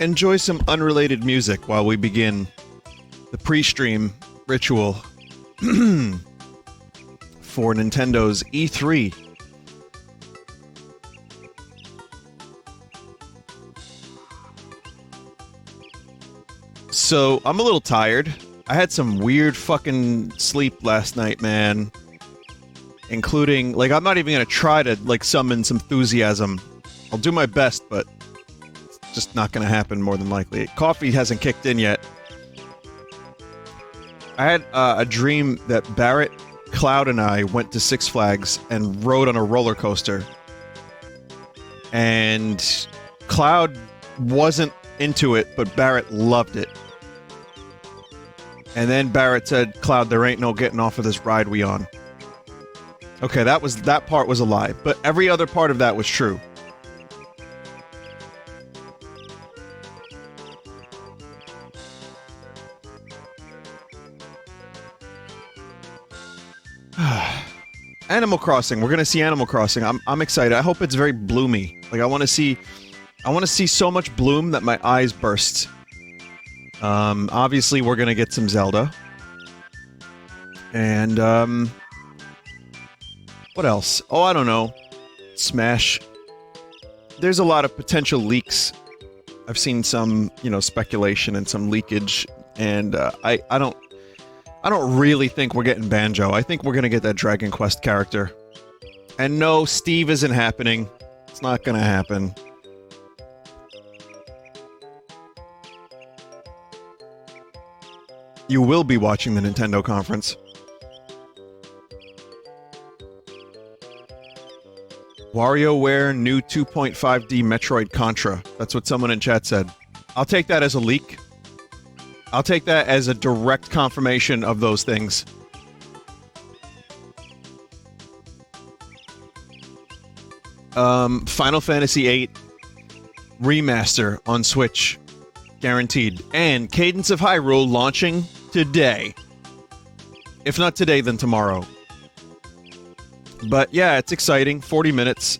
enjoy some unrelated music while we begin the pre-stream ritual for Nintendo's E3. So, I'm a little tired. I had some weird fucking sleep last night, man. Including, like, I'm not even gonna try to, like, summon some enthusiasm. I'll do my best, but it's just not gonna happen more than likely. Coffee hasn't kicked in yet. I had a dream that Barrett, Cloud, and I went to Six Flags and rode on a roller coaster. And Cloud wasn't into it, but Barrett loved it. And then Barrett said, "Cloud, there ain't no getting off of this ride we on." Okay, that part was a lie, but every other part of that was true. Animal Crossing. We're gonna see Animal Crossing. I'm excited. I hope it's very bloomy. Like, I want to see so much bloom that my eyes burst. Obviously we're gonna get some Zelda. And, what else? Oh, I don't know. Smash. There's a lot of potential leaks. I've seen some, you know, speculation and some leakage, and, I don't really think we're getting Banjo. I think we're gonna get that Dragon Quest character. And no, Steve isn't happening. It's not gonna happen. You will be watching the Nintendo conference. WarioWare new 2.5D Metroid Contra. That's what someone in chat said. I'll take that as a leak. I'll take that as a direct confirmation of those things. Final Fantasy VIII Remaster on Switch. Guaranteed. And Cadence of Hyrule launching today. If not today, then tomorrow. But yeah, it's exciting. 40 minutes.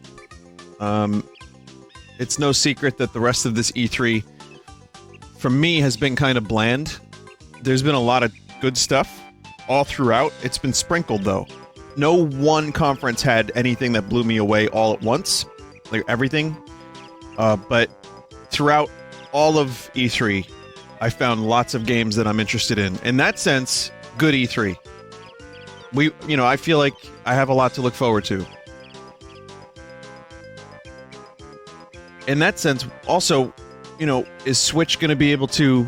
It's no secret that the rest of this E3, for me, has been kind of bland. There's been a lot of good stuff all throughout. It's been sprinkled, though. No one conference had anything that blew me away all at once. Like, everything. But throughout all of E3, I found lots of games that I'm interested in. In that sense, good E3. I feel like I have a lot to look forward to. In that sense, also, is Switch going to be able to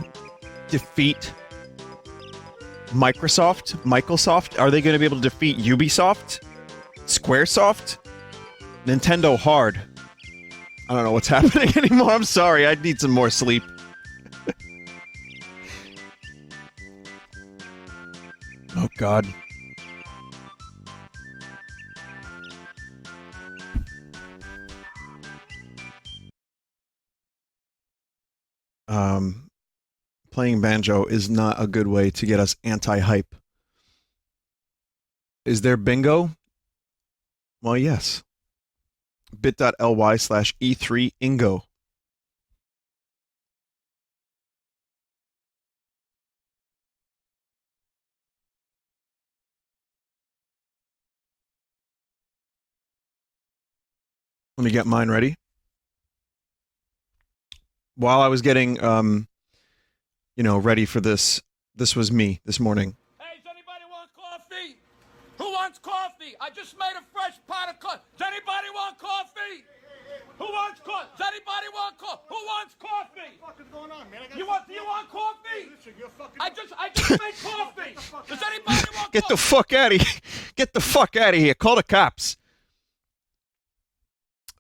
defeat Microsoft? Are they going to be able to defeat Ubisoft? Squaresoft? Nintendo hard. I don't know what's happening anymore. I'm sorry. I need some more sleep. Oh, God. Playing Banjo is not a good way to get us anti-hype. Is there bingo? Well, yes. bit.ly/E3Ingo. Let me get mine ready. While I was getting, ready for this was me this morning. Hey, does anybody want coffee? Who wants coffee? I just made a fresh pot of coffee. Does anybody want coffee? Who wants coffee? Does anybody want coffee? Who wants coffee? What the fuck is going on, man? Do you want coffee? Listen, you're fucking... I just made coffee. Does anybody want Get the fuck out of here. Get the fuck out of here. Call the cops.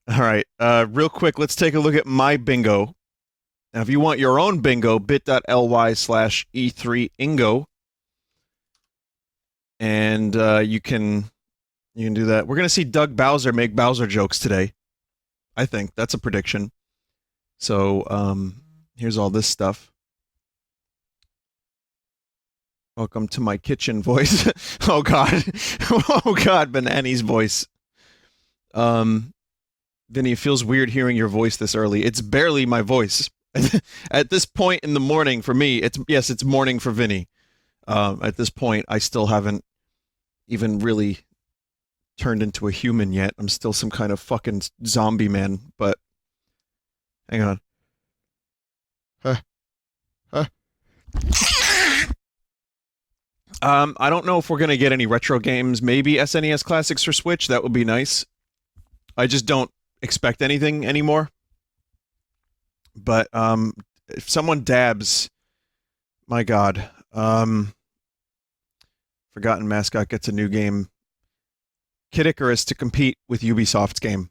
All right. Real quick, let's take a look at my bingo. Now, if you want your own bingo, bit.ly/E3Ingo. And you can do that. We're going to see Doug Bowser make Bowser jokes today. I think. That's a prediction. So, here's all this stuff. Welcome to my kitchen voice. Oh, God. Oh, God, Banani's voice. Vinny, it feels weird hearing your voice this early. It's barely my voice. At this point in the morning for me, it's morning for Vinny. At this point, I still haven't even really turned into a human yet. I'm still some kind of fucking zombie man, but hang on. I don't know if we're gonna get any retro games. Maybe SNES Classics for Switch. That would be nice. I just don't expect anything anymore. But if someone dabs, my God, Forgotten Mascot gets a new game. Kid Icarus to compete with Ubisoft's game.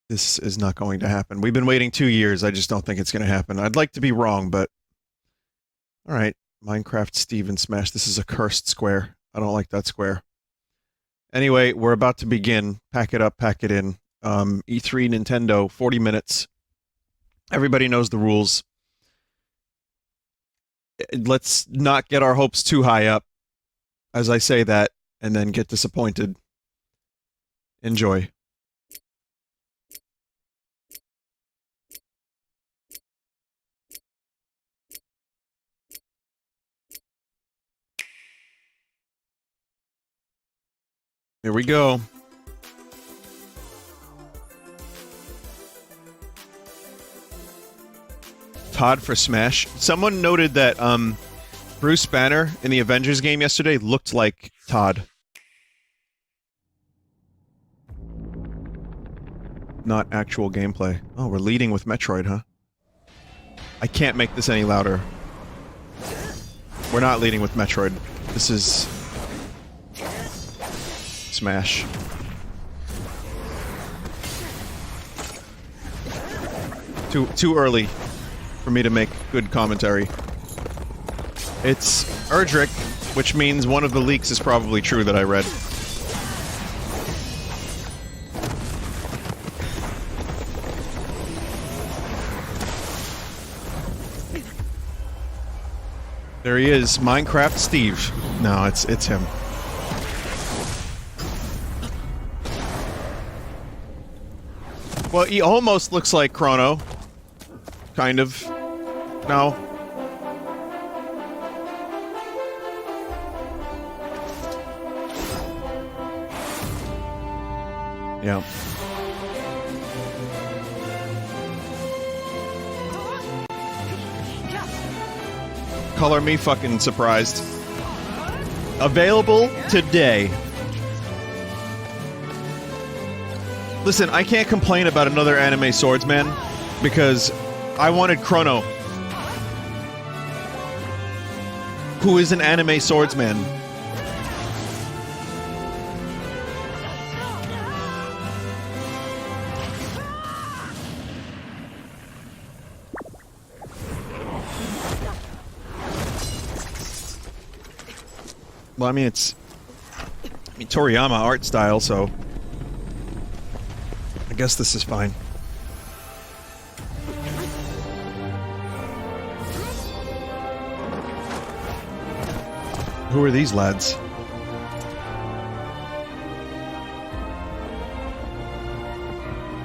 This is not going to happen. We've been waiting 2 years. I just don't think it's going to happen. I'd like to be wrong, but all right. Minecraft Steve and Smash. This is a cursed square. I don't like that square. Anyway, we're about to begin. Pack it up, pack it in. E3 Nintendo, 40 minutes. Everybody knows the rules. Let's not get our hopes too high up as I say that and then get disappointed. Enjoy. Here we go. Todd for Smash. Someone noted that Bruce Banner in the Avengers game yesterday looked like Todd. Not actual gameplay. Oh, we're leading with Metroid, huh? I can't make this any louder. We're not leading with Metroid. This is Smash. Too early for me to make good commentary. It's Erdrick, which means one of the leaks is probably true that I read. There he is, Minecraft Steve. No, it's him. Well, he almost looks like Chrono. Kind of. No. Yeah. Color me fucking surprised. Available today. Listen, I can't complain about another anime swordsman because I wanted Chrono, who is an anime swordsman. Well, I mean, it's Toriyama art style, so I guess this is fine. Who are these lads?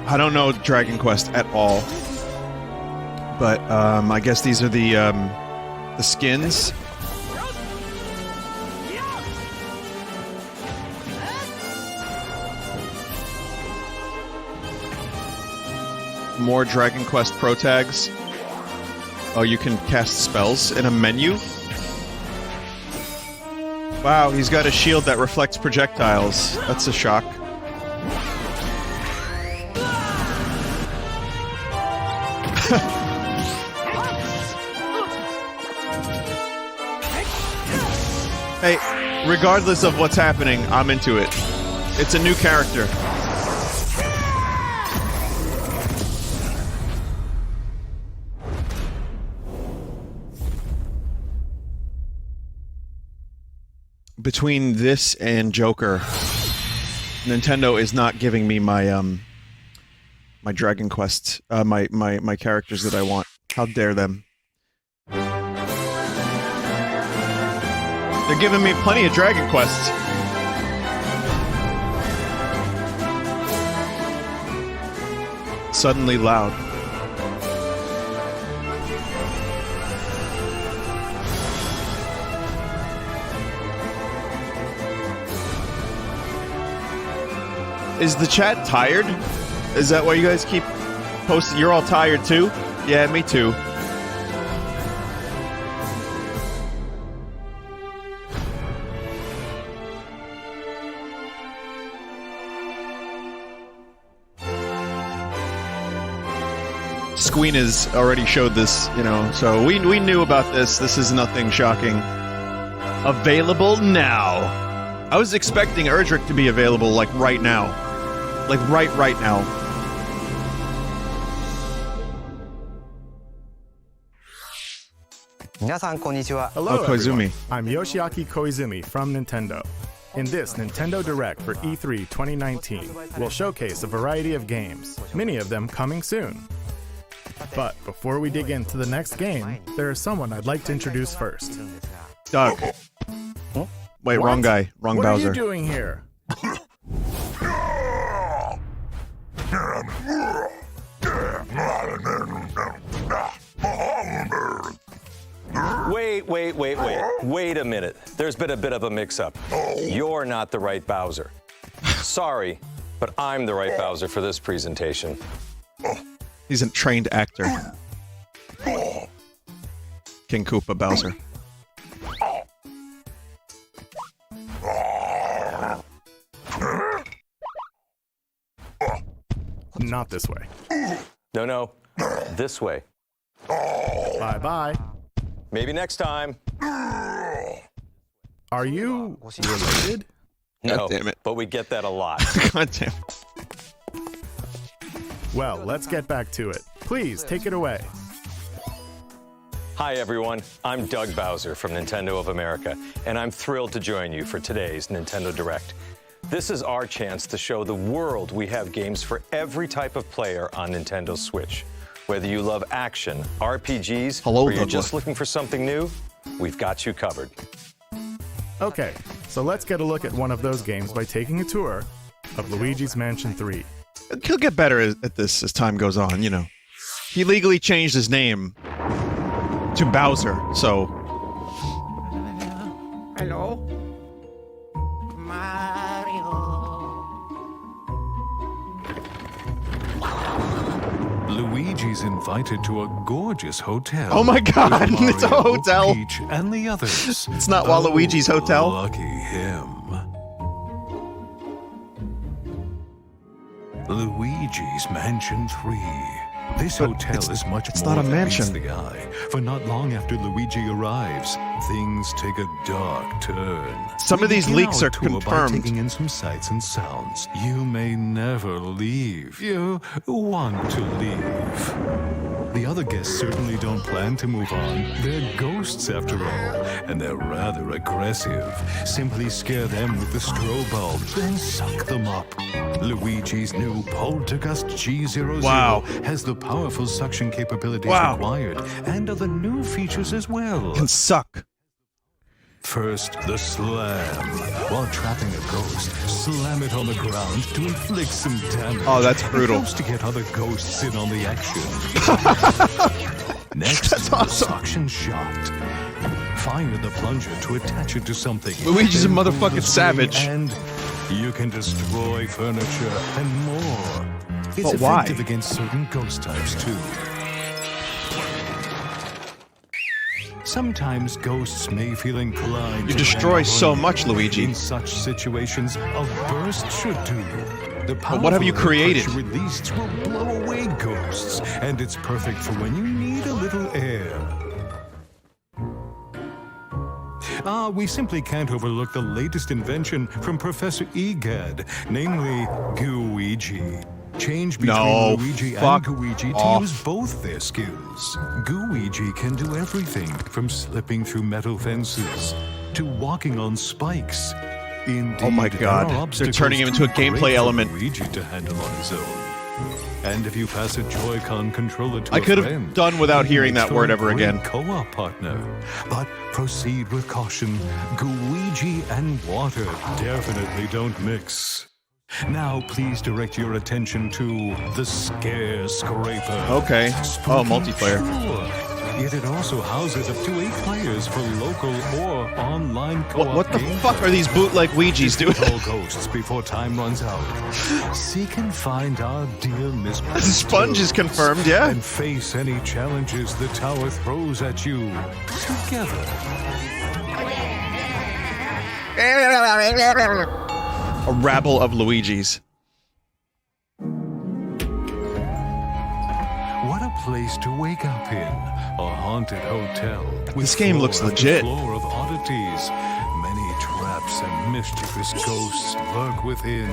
I don't know Dragon Quest at all, but I guess these are the skins. More Dragon Quest Pro tags. Oh, you can cast spells in a menu? Wow, he's got a shield that reflects projectiles. That's a shock. Hey, regardless of what's happening, I'm into it. It's a new character. Between this and Joker, Nintendo is not giving me my my Dragon Quest, my characters that I want. How dare them? They're giving me plenty of Dragon Quests. Suddenly loud. Is the chat tired? Is that why you guys keep posting? You're all tired too? Yeah, me too. Squeena's already showed this, you know, so we knew about this. This is nothing shocking. Available now. I was expecting Erdrick to be available, like, right now. Like, right now. Hello, Koizumi. I'm Yoshiaki Koizumi from Nintendo. In this Nintendo Direct for E3 2019, we'll showcase a variety of games, many of them coming soon. But before we dig into the next game, there is someone I'd like to introduce first. Doug. Wait, What? wrong guy. Wrong What Bowser. are you doing here? Wait a minute. There's been a bit of a mix-up. You're not the right Bowser. Sorry, but I'm the right Bowser for this presentation. He's a trained actor. King Koopa Bowser. Not this way. No, this way. Bye-bye. Maybe next time. Are you related? No, God damn it. but we get that a lot. God damn. Well, let's get back to it. Please, take it away. Hi, everyone. I'm Doug Bowser from Nintendo of America, and I'm thrilled to join you for today's Nintendo Direct. This is our chance to show the world we have games for every type of player on Nintendo Switch. Whether you love action, RPGs, Hello, or you're Douglas. just looking for something new, we've got you covered. Okay, so let's get a look at one of those games by taking a tour of Luigi's Mansion 3. He'll get better at this as time goes on, you know. He legally changed his name to Bowser, so... Hello? Mario. Luigi's invited to a gorgeous hotel. Oh my god, with it's a Mario, hotel! Peach, and the others. It's not Waluigi's hotel. Lucky him. Luigi's Mansion 3. This But hotel it's- is much it's more not a than meets mansion. the eye. For not long after Luigi arrives, things take a dark turn. Some of We these begin leaks our are tour by confirmed. taking in some sights and sounds. You may never leave. You want to leave. The other guests certainly don't plan to move on. They're ghosts after all, and they're rather aggressive. Simply scare them with the strobe bulb, then suck them up. Luigi's new Poltergust G00 Wow. has the powerful suction capabilities Wow. required, and other new features as well. Can suck. First, the slam. While trapping a ghost, slam it on the ground to inflict some damage. Oh, that's brutal. It helps to get other ghosts in on the action. Next, That's the awesome. suction shot. Fire the plunger to attach it to something. Luigi's a Then pull motherfucking the string savage. And you can destroy furniture and more. It's But why? effective against certain ghost types, too. Sometimes ghosts may feel inclined You to destroy run so away. much, Luigi. In such situations, a burst should do. The But what have you powerful air created? pressure released will blow away ghosts, and it's perfect for when you need a little air. We simply can't overlook the latest invention from Professor Egad, namely Gooigi. Change between No, Luigi and fuck Gooigi to off. use both their skills. Gooigi can do everything from slipping through metal fences to walking on spikes. Indeed, Oh my God, there are they're turning him obstacles into a too gameplay great for element. Luigi to handle on his own. And if you pass a Joy-Con controller to I a could have friend, done without he hearing makes that for word a ever great again. Co-op partner. But proceed with caution. Gooigi and water definitely don't mix. Now, please direct your attention to the Scare Scraper. Okay. Oh, multiplayer. Sure. Yet it also houses up to 8 players for local or online co-op. What the fuck are these bootleg Ouijas doing? All ghosts before time runs out. Seek and find our dear Miss Sponge is confirmed, yeah. and face any challenges the tower throws at you together. A rabble of Luigis. What a place to wake up in. A haunted hotel. This game looks legit. Floor of oddities. Many traps and mischievous ghosts lurk within.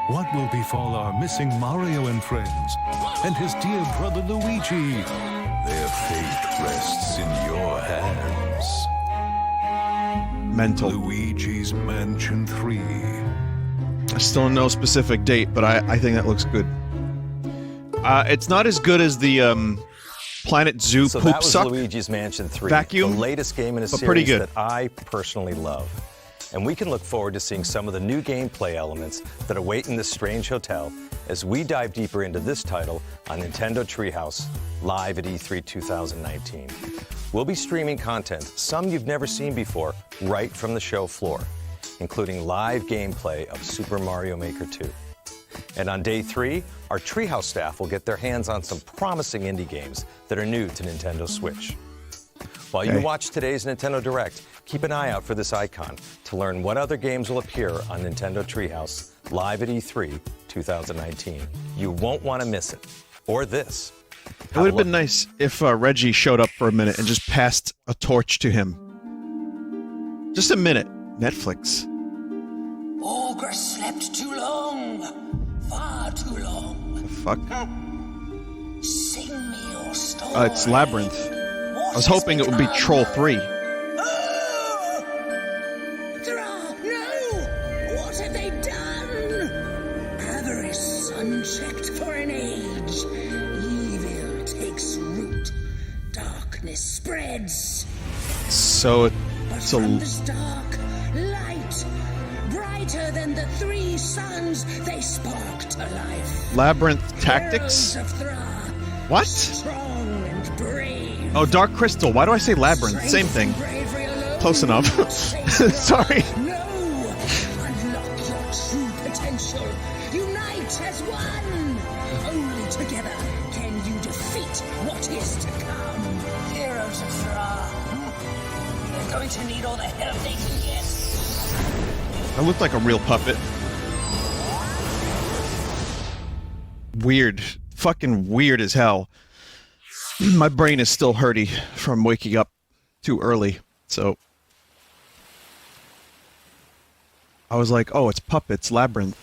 What will befall our missing Mario and friends? And his dear brother Luigi? Their fate rests in your hands. Mental. Luigi's Mansion 3. I still don't know a specific date, but I think that looks good. It's not as good as the Planet Zoo So Poop that was Suck Luigi's Mansion 3, vacuum, the latest game in a but pretty series good. that I personally love. And we can look forward to seeing some of the new gameplay elements that await in this strange hotel as we dive deeper into this title on Nintendo Treehouse, live at E3 2019. We'll be streaming content, some you've never seen before, right from the show floor, including live gameplay of Super Mario Maker 2. And on day 3, our Treehouse staff will get their hands on some promising indie games that are new to Nintendo Switch. While you watch today's Nintendo Direct, keep an eye out for this icon to learn what other games will appear on Nintendo Treehouse live at E3 2019. You won't want to miss it. Or this. It would have been nice if Reggie showed up for a minute and just passed a torch to him. Just a minute. Netflix. Ogre slept too long. Far too long. The fuck? Sing me your story. It's Labyrinth. I was hoping it would be Troll 3. No! What have they done? Avarice unchecked for an age. Evil takes root. Darkness spreads. So But it's from a this dark light, brighter than the 3 suns, they spark to life. Labyrinth Tactics? Heroes of Thra, What? strong and brave. Oh, Dark Crystal. Why do I say Labyrinth? Same thing. Bravery alone Close enough. will not save you. Sorry. No! Unlock your true potential. Unite as one! Only together can you defeat what is to come. Heroes of Thra. They're going to need all the help they can get. I look like a real puppet. Weird. Fucking weird as hell. My brain is still hurty from waking up too early, so... I was like, oh, it's puppets, Labyrinth.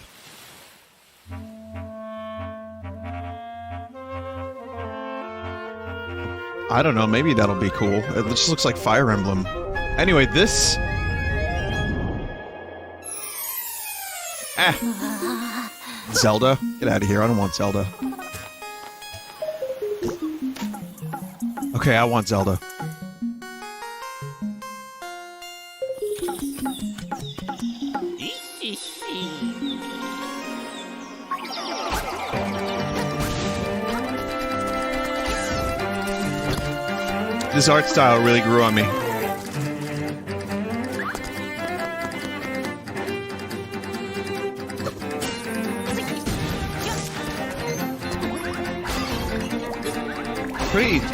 I don't know, maybe that'll be cool. It just looks like Fire Emblem. Anyway, this... Zelda? Get out of here, I don't want Zelda. Okay, I want Zelda. This art style really grew on me.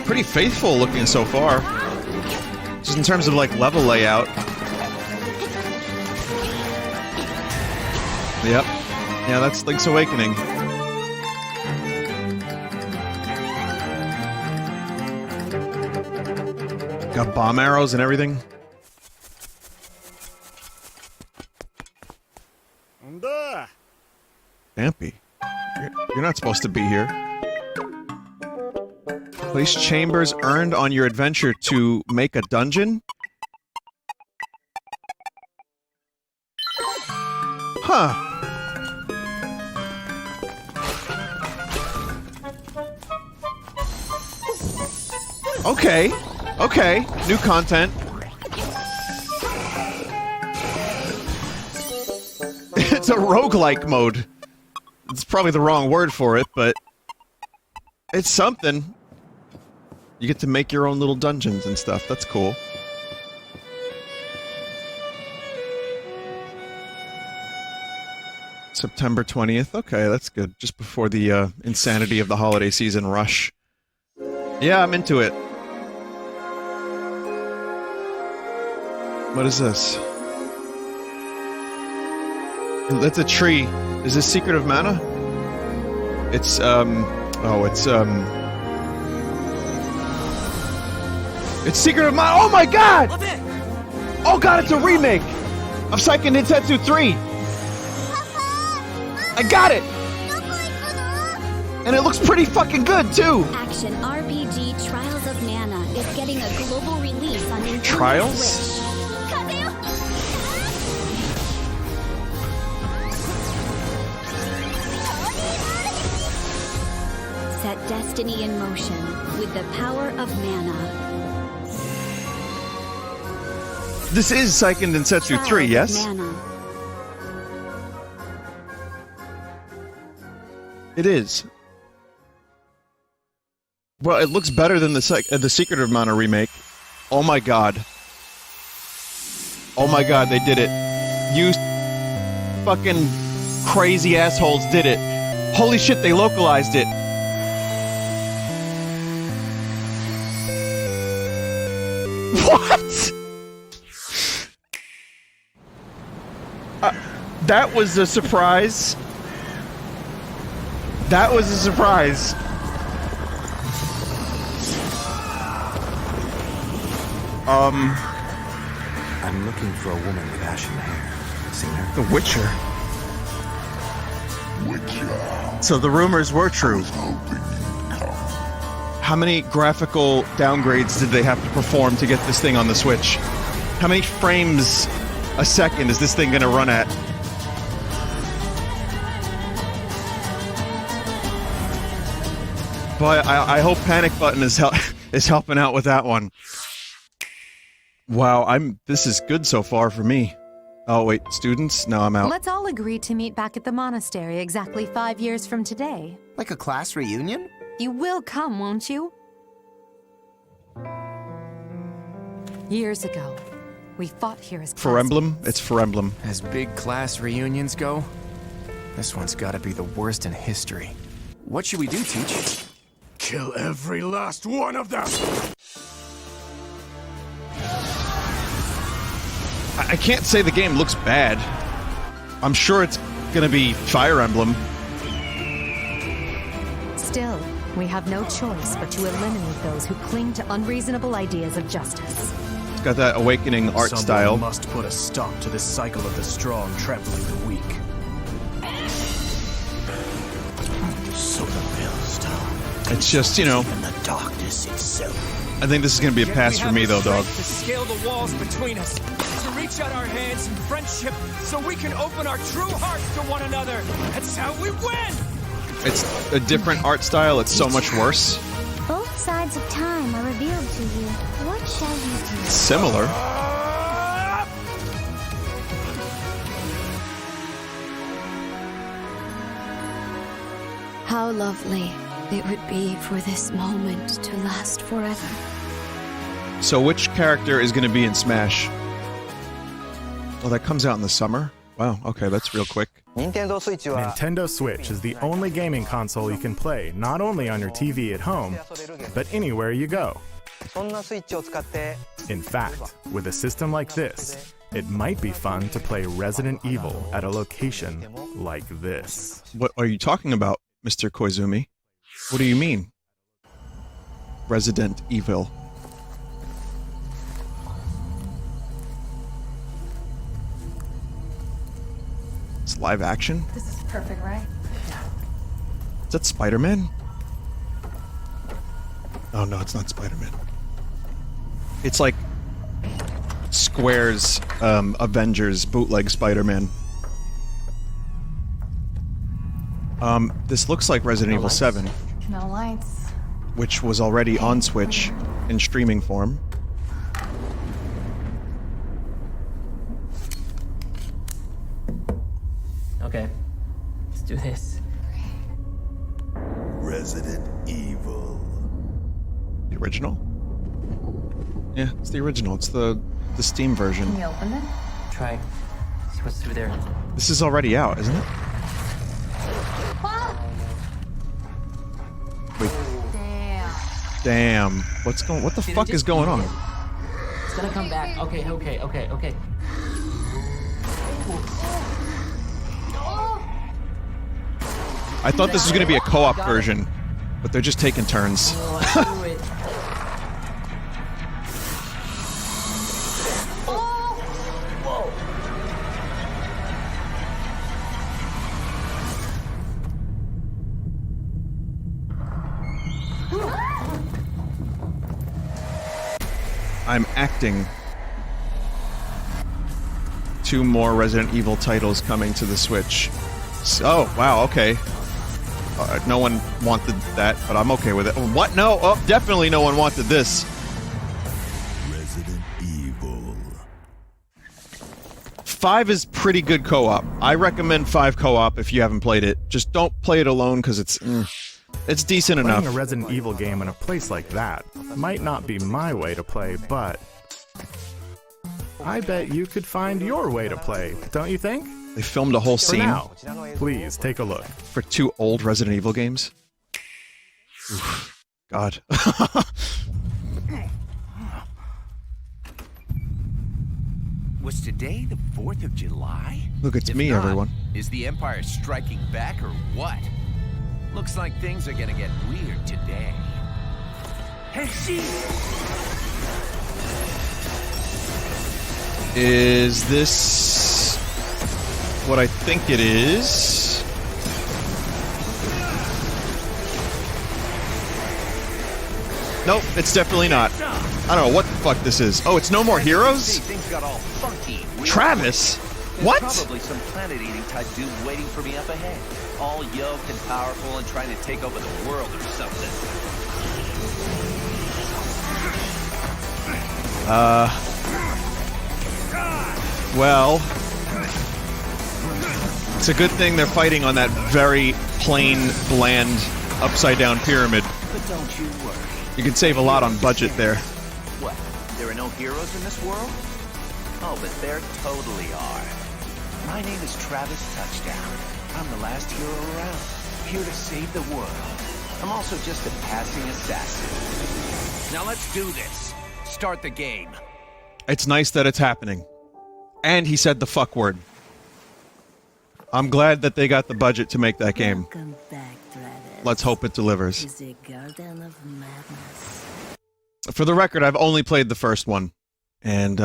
Pretty faithful looking so far. Just in terms of like level layout. Yep. Yeah, that's Link's Awakening. Got bomb arrows and everything. Dampy. You're not supposed to be here. Place chambers earned on your adventure to make a dungeon? Huh. Okay. Okay. New content. It's a roguelike mode. It's probably the wrong word for it, but it's something. You get to make your own little dungeons and stuff. That's cool. September 20th. Okay, that's good. Just before the insanity of the holiday season rush. Yeah, I'm into it. What is this? That's a tree. Is this Secret of Mana? It's, It's Secret of Mana. Oh my god! Oh god, it's a remake of Seiken Densetsu 3. I got it! And it looks pretty fucking good, too! Action RPG Trials of Mana is getting a global release on Nintendo Trials? Switch. Set destiny in motion with the power of mana. This is Seiken Densetsu 3, yes? Mana. It is. Well, it looks better than the Secret of Mana remake. Oh my god. Oh my god, they did it. You fucking crazy assholes did it. Holy shit, they localized it. What? That was a surprise. That was a surprise. I'm looking for a woman with ashen hair. Seen her? The Witcher. So the rumors were true. How many graphical downgrades did they have to perform to get this thing on the Switch? How many frames a second is this thing gonna run at? But I hope Panic Button is helping out with that one. Wow, this is good so far for me. Oh wait, students? No, I'm out. Let's all agree to meet back at the monastery exactly 5 years from today. Like a class reunion? You will come, won't you? Years ago, we fought here as For Emblem? It's for Emblem. As big class reunions go, this one's gotta be the worst in history. What should we do, Teach? Kill every last one of them! I can't say the game looks bad. I'm sure it's gonna be Fire Emblem. Still, we have no choice but to eliminate those who cling to unreasonable ideas of justice. It's got that awakening art Someone style. must put a stop to this cycle of the strong trampling the weak. So the millstone. It's just, you know, And the darkness itself. I think this is gonna be a pass for me though, dog. To scale the walls between us, to reach out our hands in friendship, so we can open our true hearts to one another. That's how we win. It's a different art style. It's so much worse. Both sides of time are revealed to you. What shall you do? Similar. How lovely it would be for this moment to last forever. So which character is gonna be in Smash? Oh, that comes out in the summer? Wow, okay, that's real quick. Nintendo Switch is the only gaming console you can play not only on your TV at home, but anywhere you go. In fact, with a system like this, it might be fun to play Resident Evil at a location like this. What are you talking about, Mr. Koizumi? What do you mean? Resident Evil. It's live action? This is perfect, right? Is that Spider-Man? Oh no, it's not Spider-Man. It's like Square's Avengers bootleg Spider-Man. This looks like Resident Evil 7, No lights. which was already on Switch in streaming form. Okay. Let's do this. Resident Evil. The original? Yeah, it's the original. It's the Steam version. Can you open it? Try. See what's through there. This is already out, isn't it? Wait. Damn. What the fuck is going on? It's gonna come back. Okay. I thought this was gonna be a co-op version, but they're just taking turns. I'm acting. 2 more Resident Evil titles coming to the Switch. Oh, wow, okay. No one wanted that, but I'm okay with it. What? No? Oh, definitely no one wanted this. Resident Evil. 5 is pretty good co-op. I recommend 5 co-op if you haven't played it. Just don't play it alone, because it's decent enough. Playing a Resident Evil game in a place like that might not be my way to play, but I bet you could find your way to play, don't you think? They filmed a whole scene. Now, please take a look. For 2 old Resident Evil games. Oof. God. Was today the 4th of July? Look, it's If me, not, everyone. Is the Empire striking back or what? Looks like things are gonna get weird today. Hey, she! Is this what I think it is? Nope, it's definitely not. I don't know what the fuck this is. Oh, it's No More Heroes? Things got all funky. Travis? What? Probably some planet-eating type dude waiting for me up ahead. All yoked and powerful and trying to take over the world or something. Well, it's a good thing they're fighting on that very plain, bland, upside-down pyramid. But don't you worry. You can save a lot on budget there. What? There are no heroes in this world? Oh, but there totally are. My name is Travis Touchdown. I'm the last hero around, here to save the world. I'm also just a passing assassin. Now let's do this. Start the game. It's nice that it's happening. And he said the fuck word. I'm glad that they got the budget to make that game. Welcome back, Travis. Let's hope it delivers. To the Garden of Madness. For the record, I've only played the first one. And,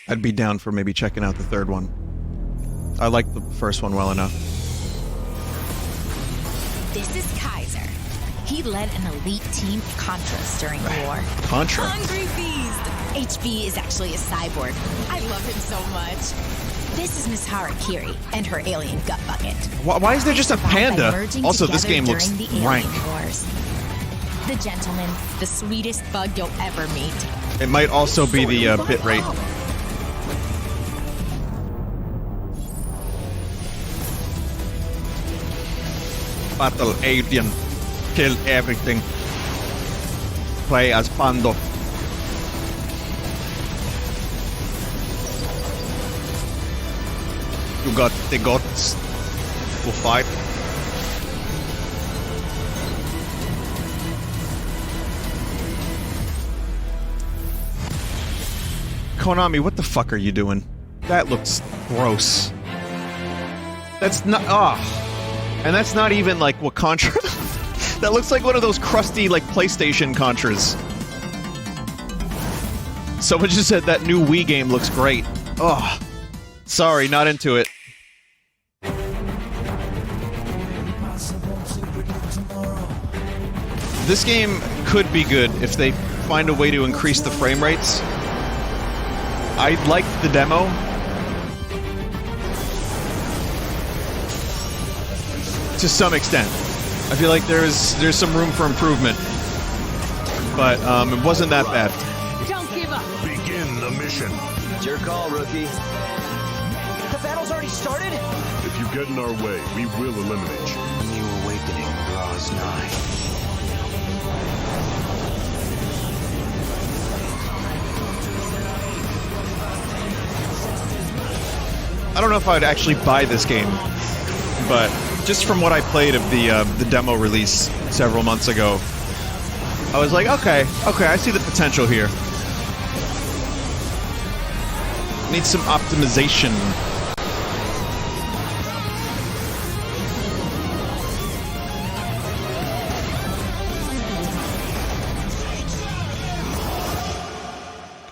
I'd be down for maybe checking out the third one. I liked the first one well enough. This is Kaiser. He led an elite team of Contras during the war. Contra? Hungry beast! HB is actually a cyborg. I love him so much. This is Miss Harakiri and her alien gut bucket. Why is there just a panda? Merging Also, this together game looks during the rank. alien wars. The gentleman, the sweetest bug you'll ever meet. It might also be the bitrate. Battle alien. Kill everything. Play as Pando. You got the guts to fight. Konami, what the fuck are you doing? That looks gross. That's not... And that's not even, like, what Contra... That looks like one of those crusty, like, PlayStation Contras. Someone just said that new Wii game looks great. Ugh. Sorry, not into it. This game could be good if they find a way to increase the frame rates. I liked the demo. To some extent. I feel like there's some room for improvement. But it wasn't that bad. Don't give up. Begin the mission. It's your call, rookie. The battle's already started? If you get in our way, we will eliminate you. The new awakening draws nigh. I don't know if I'd actually buy this game, but just from what I played of the demo release several months ago, I was like, okay, I see the potential here. Need some optimization.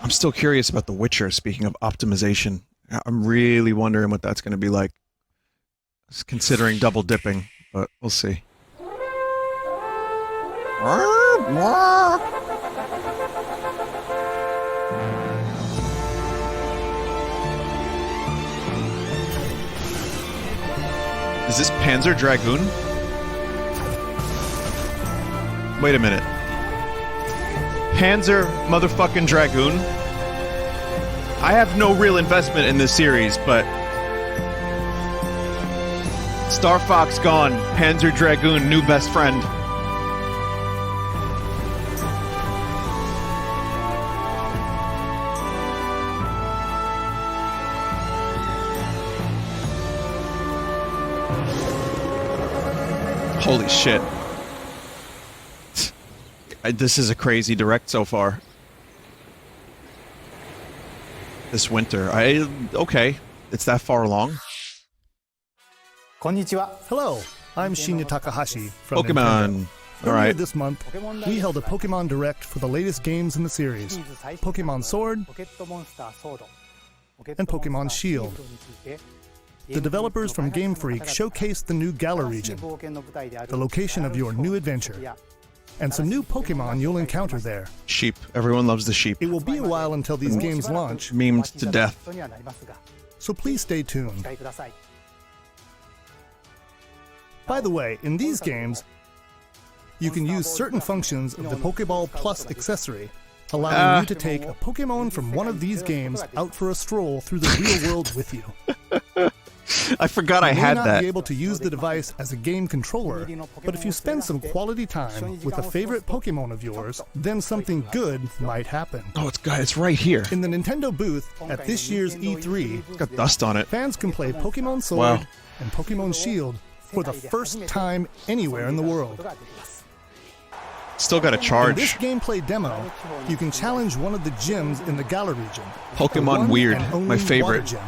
I'm still curious about The Witcher, speaking of optimization. I'm really wondering what that's going to be like. Just considering double dipping, but we'll see. Is this Panzer Dragoon? Wait a minute. Panzer motherfucking Dragoon? I have no real investment in this series, but Star Fox gone, Panzer Dragoon, new best friend. Holy shit. This is a crazy direct so far. This winter. Okay. It's that far along. Konnichiwa. Hello, I'm Shinya Takahashi from Pokemon. All right. This month, we held a Pokemon Direct for the latest games in the series, Pokemon Sword and Pokemon Shield. The developers from Game Freak showcased the new Galar region, the location of your new adventure, and some new Pokemon you'll encounter there. Sheep. Everyone loves the sheep. It will be a while until these games launch. Memed to death. So please stay tuned. By the way, in these games, you can use certain functions of the Pokeball Plus accessory, allowing you to take a Pokemon from one of these games out for a stroll through the real world with you. I forgot I had You may not that. be able to use the device as a game controller, but if you spend some quality time with a favorite Pokemon of yours, then something good might happen. Oh, it's right here. In the Nintendo booth at this year's E3, it's got dust on it. Fans can play Pokemon Sword and Pokemon Shield for the first time anywhere in the world. Still got to charge. In this gameplay demo, you can challenge one of the gyms in the Galar region. Pokemon Weird, my favorite. Gym,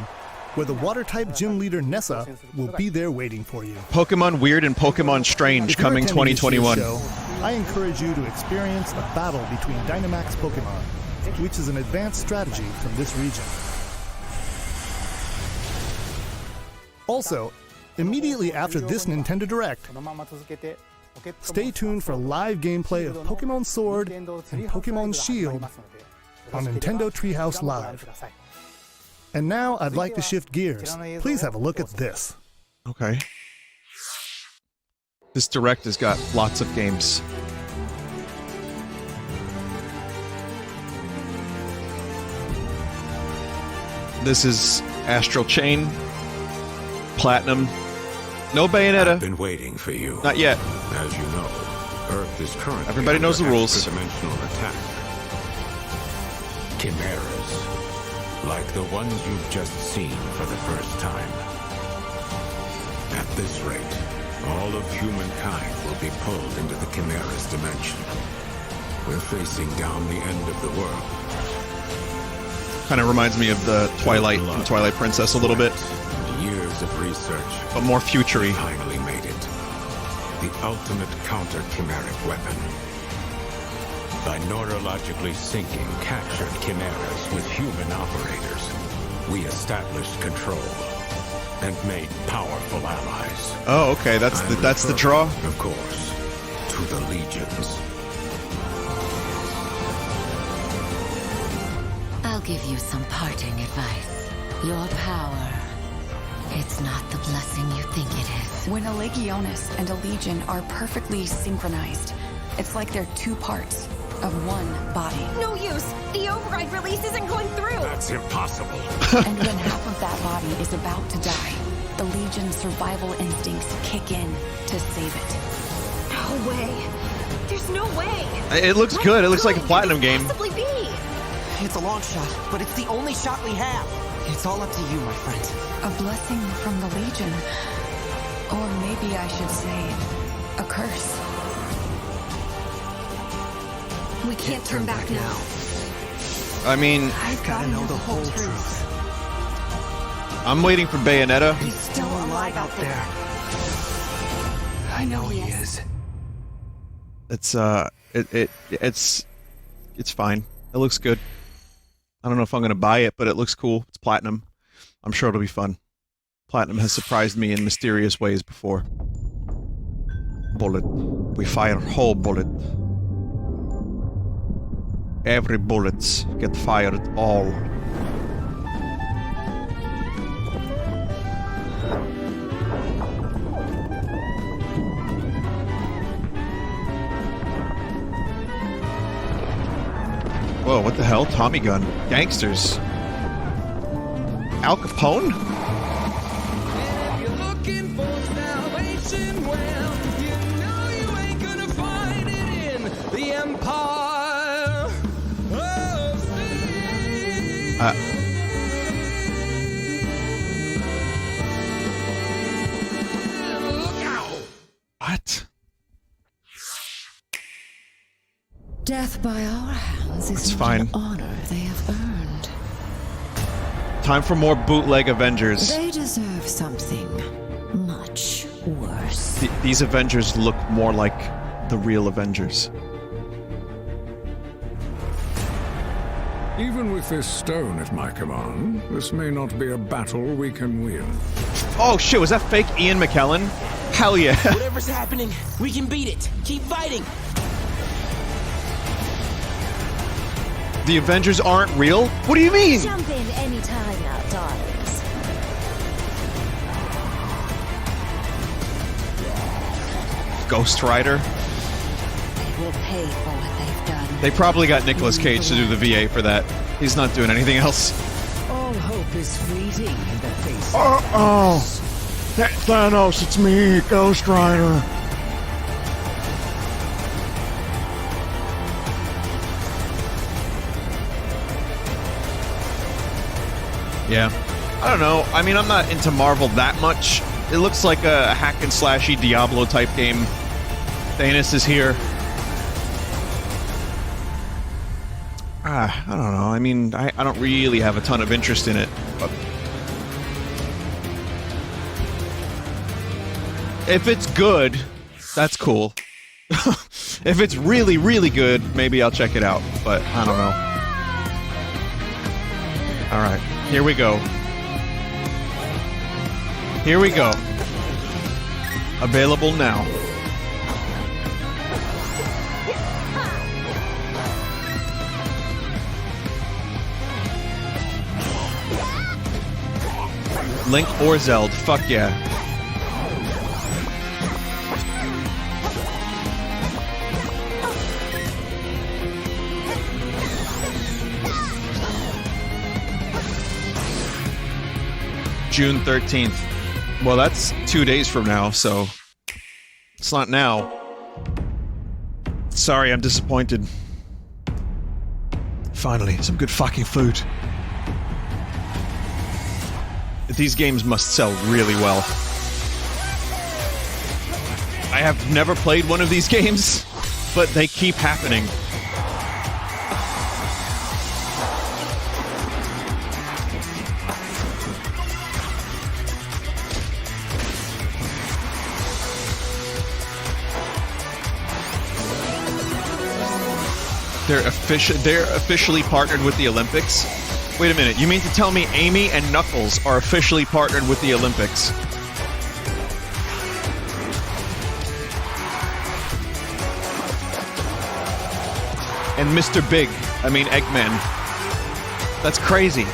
where the water-type gym leader Nessa will be there waiting for you. Pokemon Weird and Pokemon Strange coming 2021. Show, I encourage you to experience a battle between Dynamax Pokemon, which is an advanced strategy from this region. Also, immediately after this Nintendo Direct, stay tuned for live gameplay of Pokemon Sword and Pokemon Shield on Nintendo Treehouse Live. And now I'd like to shift gears. Please have a look at this. Okay. This Direct has got lots of games. This is Astral Chain, Platinum. No Bayonetta. I've been waiting for you. Not yet. As you know, Earth is currently Everybody knows the rules. Dimensional attack. Chimeras, like the ones you've just seen for the first time. At this rate, all of humankind will be pulled into the Chimera's dimension. We're facing down the end of the world. Kind of reminds me of the Twilight from Twilight Princess a little bit. Years of research, but more future-y. Finally made it. The ultimate counter-chimeric weapon. By neurologically syncing captured chimeras with human operators, we established control and made powerful allies. Oh, okay. That's the draw. Of course, to the legions. I'll give you some parting advice. Your power, it's not the blessing you think it is. When a Legionis and a Legion are perfectly synchronized, it's like they're two parts of one body. No use! The override release isn't going through! That's impossible. And when half of that body is is about to die. The Legion's survival instincts kick in to save it. No way. There's no way. It looks good. It looks like a Platinum game. Possibly be. It's a long shot, but it's the only shot we have. It's all up to you, my friend. A blessing from the Legion. Or maybe I should say, a curse. We can't turn back now. I mean, I've gotta know the whole truth. I'm waiting for Bayonetta. He's still alive out there. I know he is. It's it's fine. It looks good. I don't know if I'm gonna buy it, but it looks cool. It's Platinum. I'm sure it'll be fun. Platinum has surprised me in mysterious ways before. Bullet. We fire whole bullet. Every bullets get fired all. Whoa, what the hell? Tommy gun. Gangsters. Al Capone? What? Death by our hands is It's not fine. an honor they have earned. Time for more bootleg Avengers. They deserve something much worse. These Avengers look more like the real Avengers. Even with this stone at my command, this may not be a battle we can win. Oh shit, was that fake Ian McKellen? Hell yeah. Whatever's happening, we can beat it. Keep fighting. The Avengers aren't real? What do you mean? Jump in anytime now, darlings. Ghost Rider? They will pay for what they've done. They probably got Nicolas Cage to do the VA for that. He's not doing anything else. All hope is fleeting in the face. Oh, Thanos, it's me, Ghost Rider. Yeah. I don't know. I mean, I'm not into Marvel that much. It looks like a hack and slashy Diablo type game. Thanos is here. I don't know. I mean, I don't really have a ton of interest in it, but if it's good, that's cool. If it's really, really good, maybe I'll check it out, but I don't know. Alright, here we go. Here we go. Available now. Link or Zelda, fuck yeah. June 13th. Well, that's 2 days from now, so it's not now. Sorry, I'm disappointed. Finally, some good fucking food. These games must sell really well. I have never played one of these games, but they keep happening. They're officially partnered with the Olympics. Wait a minute, you mean to tell me Amy and Knuckles are officially partnered with the Olympics? And Mr. Big, I mean Eggman. That's crazy.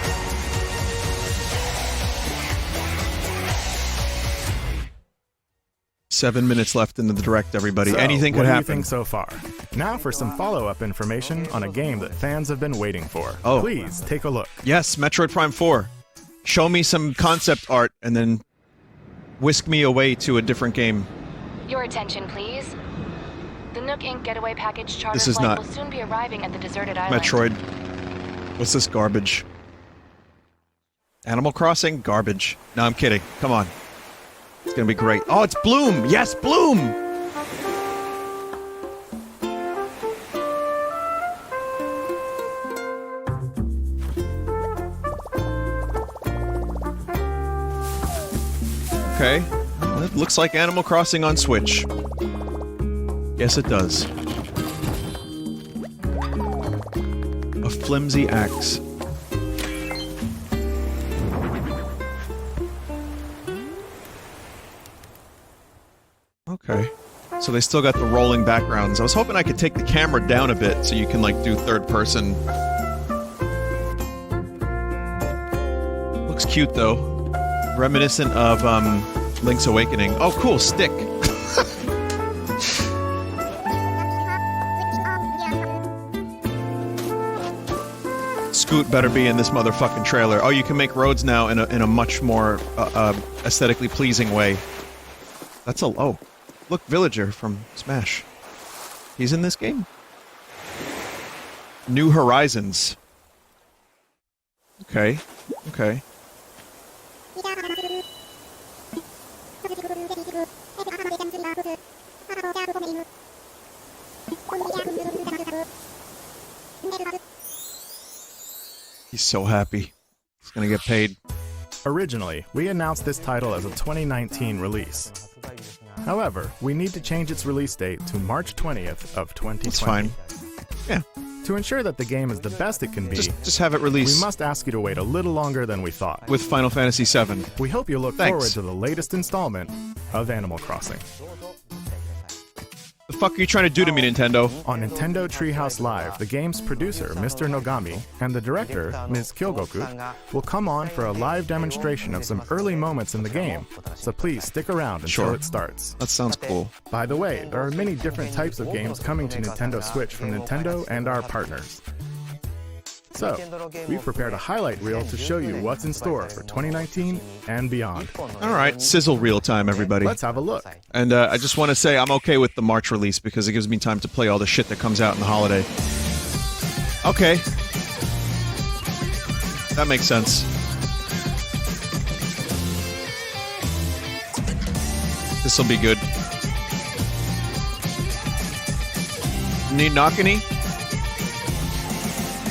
Seven minutes left in the direct, everybody. So, Anything could what do you happen. think so far? Now for some follow-up information on a game that fans have been waiting for. Oh. Please take a look. Yes, Metroid Prime 4. show me some concept art and then whisk me away to a different game. Your attention, please. The Nook Inc. Getaway Package charter This is flight not will soon be arriving at the deserted island. Metroid. What's this garbage? Animal Crossing? Garbage. No, I'm kidding. Come on. It's gonna be great. Oh, it's Bloom! Yes, Bloom! Okay. Well, it looks like Animal Crossing on Switch. Yes, it does. A flimsy axe. Okay. So they still got the rolling backgrounds. I was hoping I could take the camera down a bit so you can, like, do third person. Looks cute, though. Reminiscent of, Link's Awakening. Oh, cool, stick. Scoot better be in this motherfucking trailer. Oh, you can make roads now in a much more, aesthetically pleasing way. That's a... Oh. Look, Villager from Smash. He's in this game? New Horizons. Okay. Okay. He's so happy. He's gonna get paid. Originally, we announced this title as a 2019 release. However, we need to change its release date to March 20th of 2020. That's fine. Yeah. To ensure that the game is the best it can be, just have it released. We must ask you to wait a little longer than we thought. With Final Fantasy VII. We hope you look forward to the latest installment of Animal Crossing. The fuck are you trying to do to me, Nintendo? On Nintendo Treehouse Live, the game's producer, Mr. Nogami, and the director, Ms. Kyogoku, will come on for a live demonstration of some early moments in the game, so please stick around until it starts. That sounds cool. By the way, there are many different types of games coming to Nintendo Switch from Nintendo and our partners. So, we've prepared a highlight reel to show you what's in store for 2019 and beyond. Alright, sizzle reel time, everybody. Let's have a look. And I just want to say I'm okay with the March release because it gives me time to play all the shit that comes out in the holiday. Okay. That makes sense. This'll be good. Ninokini?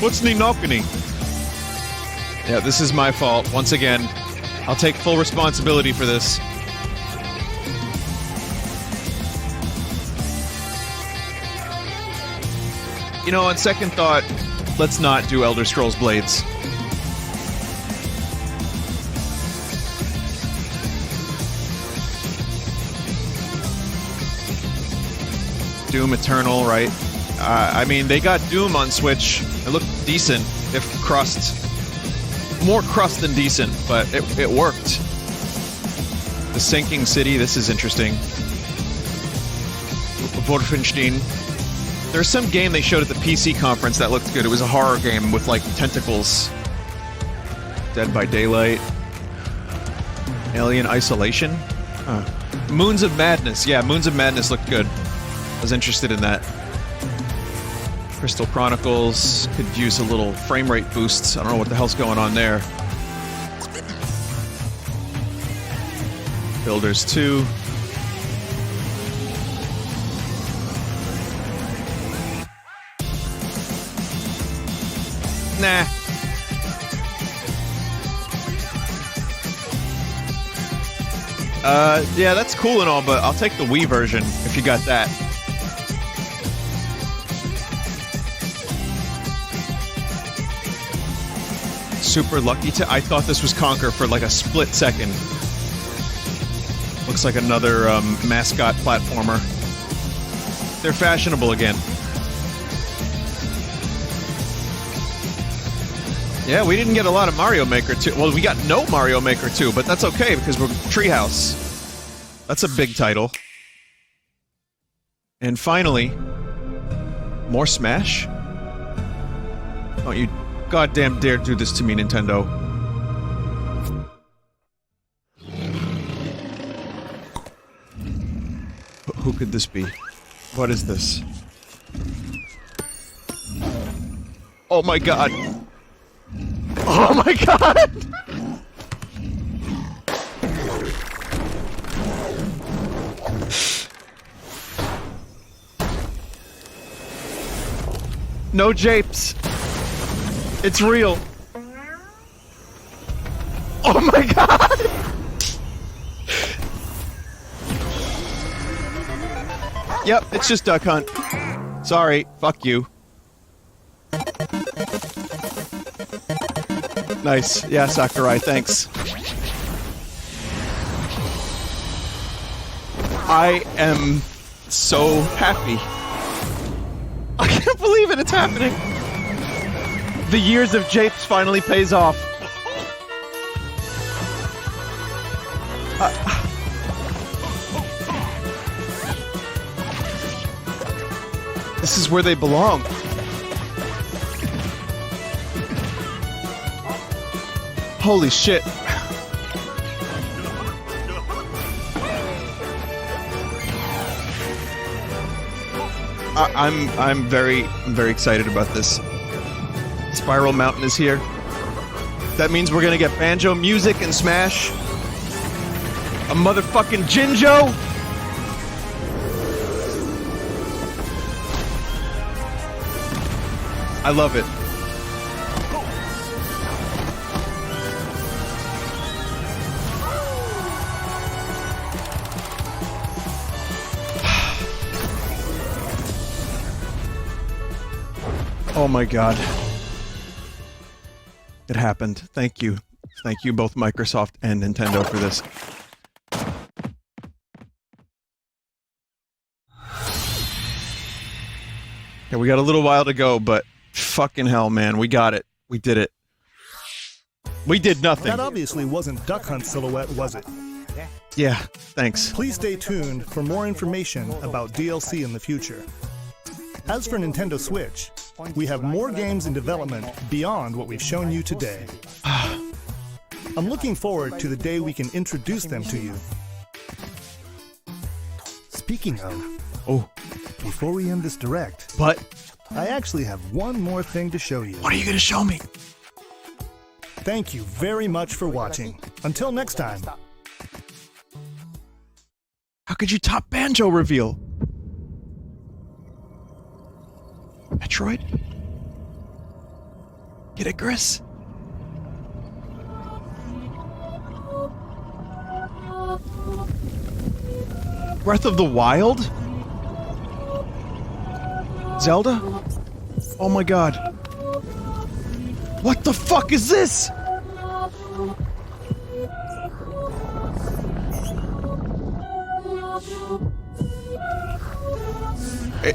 What's Ninokini? Yeah, this is my fault. Once again, I'll take full responsibility for this. You know, on second thought, let's not do Elder Scrolls Blades. Doom Eternal, right? I mean, they got Doom on Switch. It looked decent, if crust. More crust than decent, but it worked. The Sinking City, this is interesting. Wolfenstein. There's some game they showed at the PC conference that looked good. It was a horror game with, like, tentacles. Dead by Daylight. Alien Isolation? Huh. Moons of Madness. Yeah, Moons of Madness looked good. I was interested in that. Crystal Chronicles could use a little frame rate boost. I don't know what the hell's going on there. Builders 2. Nah. Yeah, that's cool and all, but I'll take the Wii version if you got that. Super lucky to... I thought this was Conquer for like a split second. Looks like another mascot platformer. They're fashionable again. Yeah, we didn't get a lot of Mario Maker 2. Well, we got no Mario Maker 2, but that's okay because we're Treehouse. That's a big title. And finally, more Smash? Don't you goddamn dare do this to me, Nintendo. Who could this be? What is this? Oh my god! Oh my god! No japes! It's real! Oh my god! Yep, it's just Duck Hunt. Sorry, fuck you. Nice. Yeah, Sakurai, thanks. I am so happy. I can't believe it, it's happening. The years of japes finally pays off. This is where they belong. Holy shit. I'm very excited about this. Spiral Mountain is here. That means we're gonna get banjo music and Smash. A motherfucking Jinjo. I love it. Oh my god. It happened. Thank you. Thank you both Microsoft and Nintendo for this. Yeah, we got a little while to go, but fucking hell, man, we got it. We did it. We did nothing. That obviously wasn't Duck Hunt Silhouette, was it? Yeah, thanks. Please stay tuned for more information about DLC in the future. As for Nintendo Switch, we have more games in development beyond what we've shown you today. I'm looking forward to the day we can introduce them to you. Speaking of, before we end this direct, I actually have one more thing to show you. What are you gonna show me? Thank you very much for watching. Until next time. How could you top Banjo reveal? Metroid? Get it, Gris? Breath of the Wild? Zelda? Oh my god. What the fuck is this?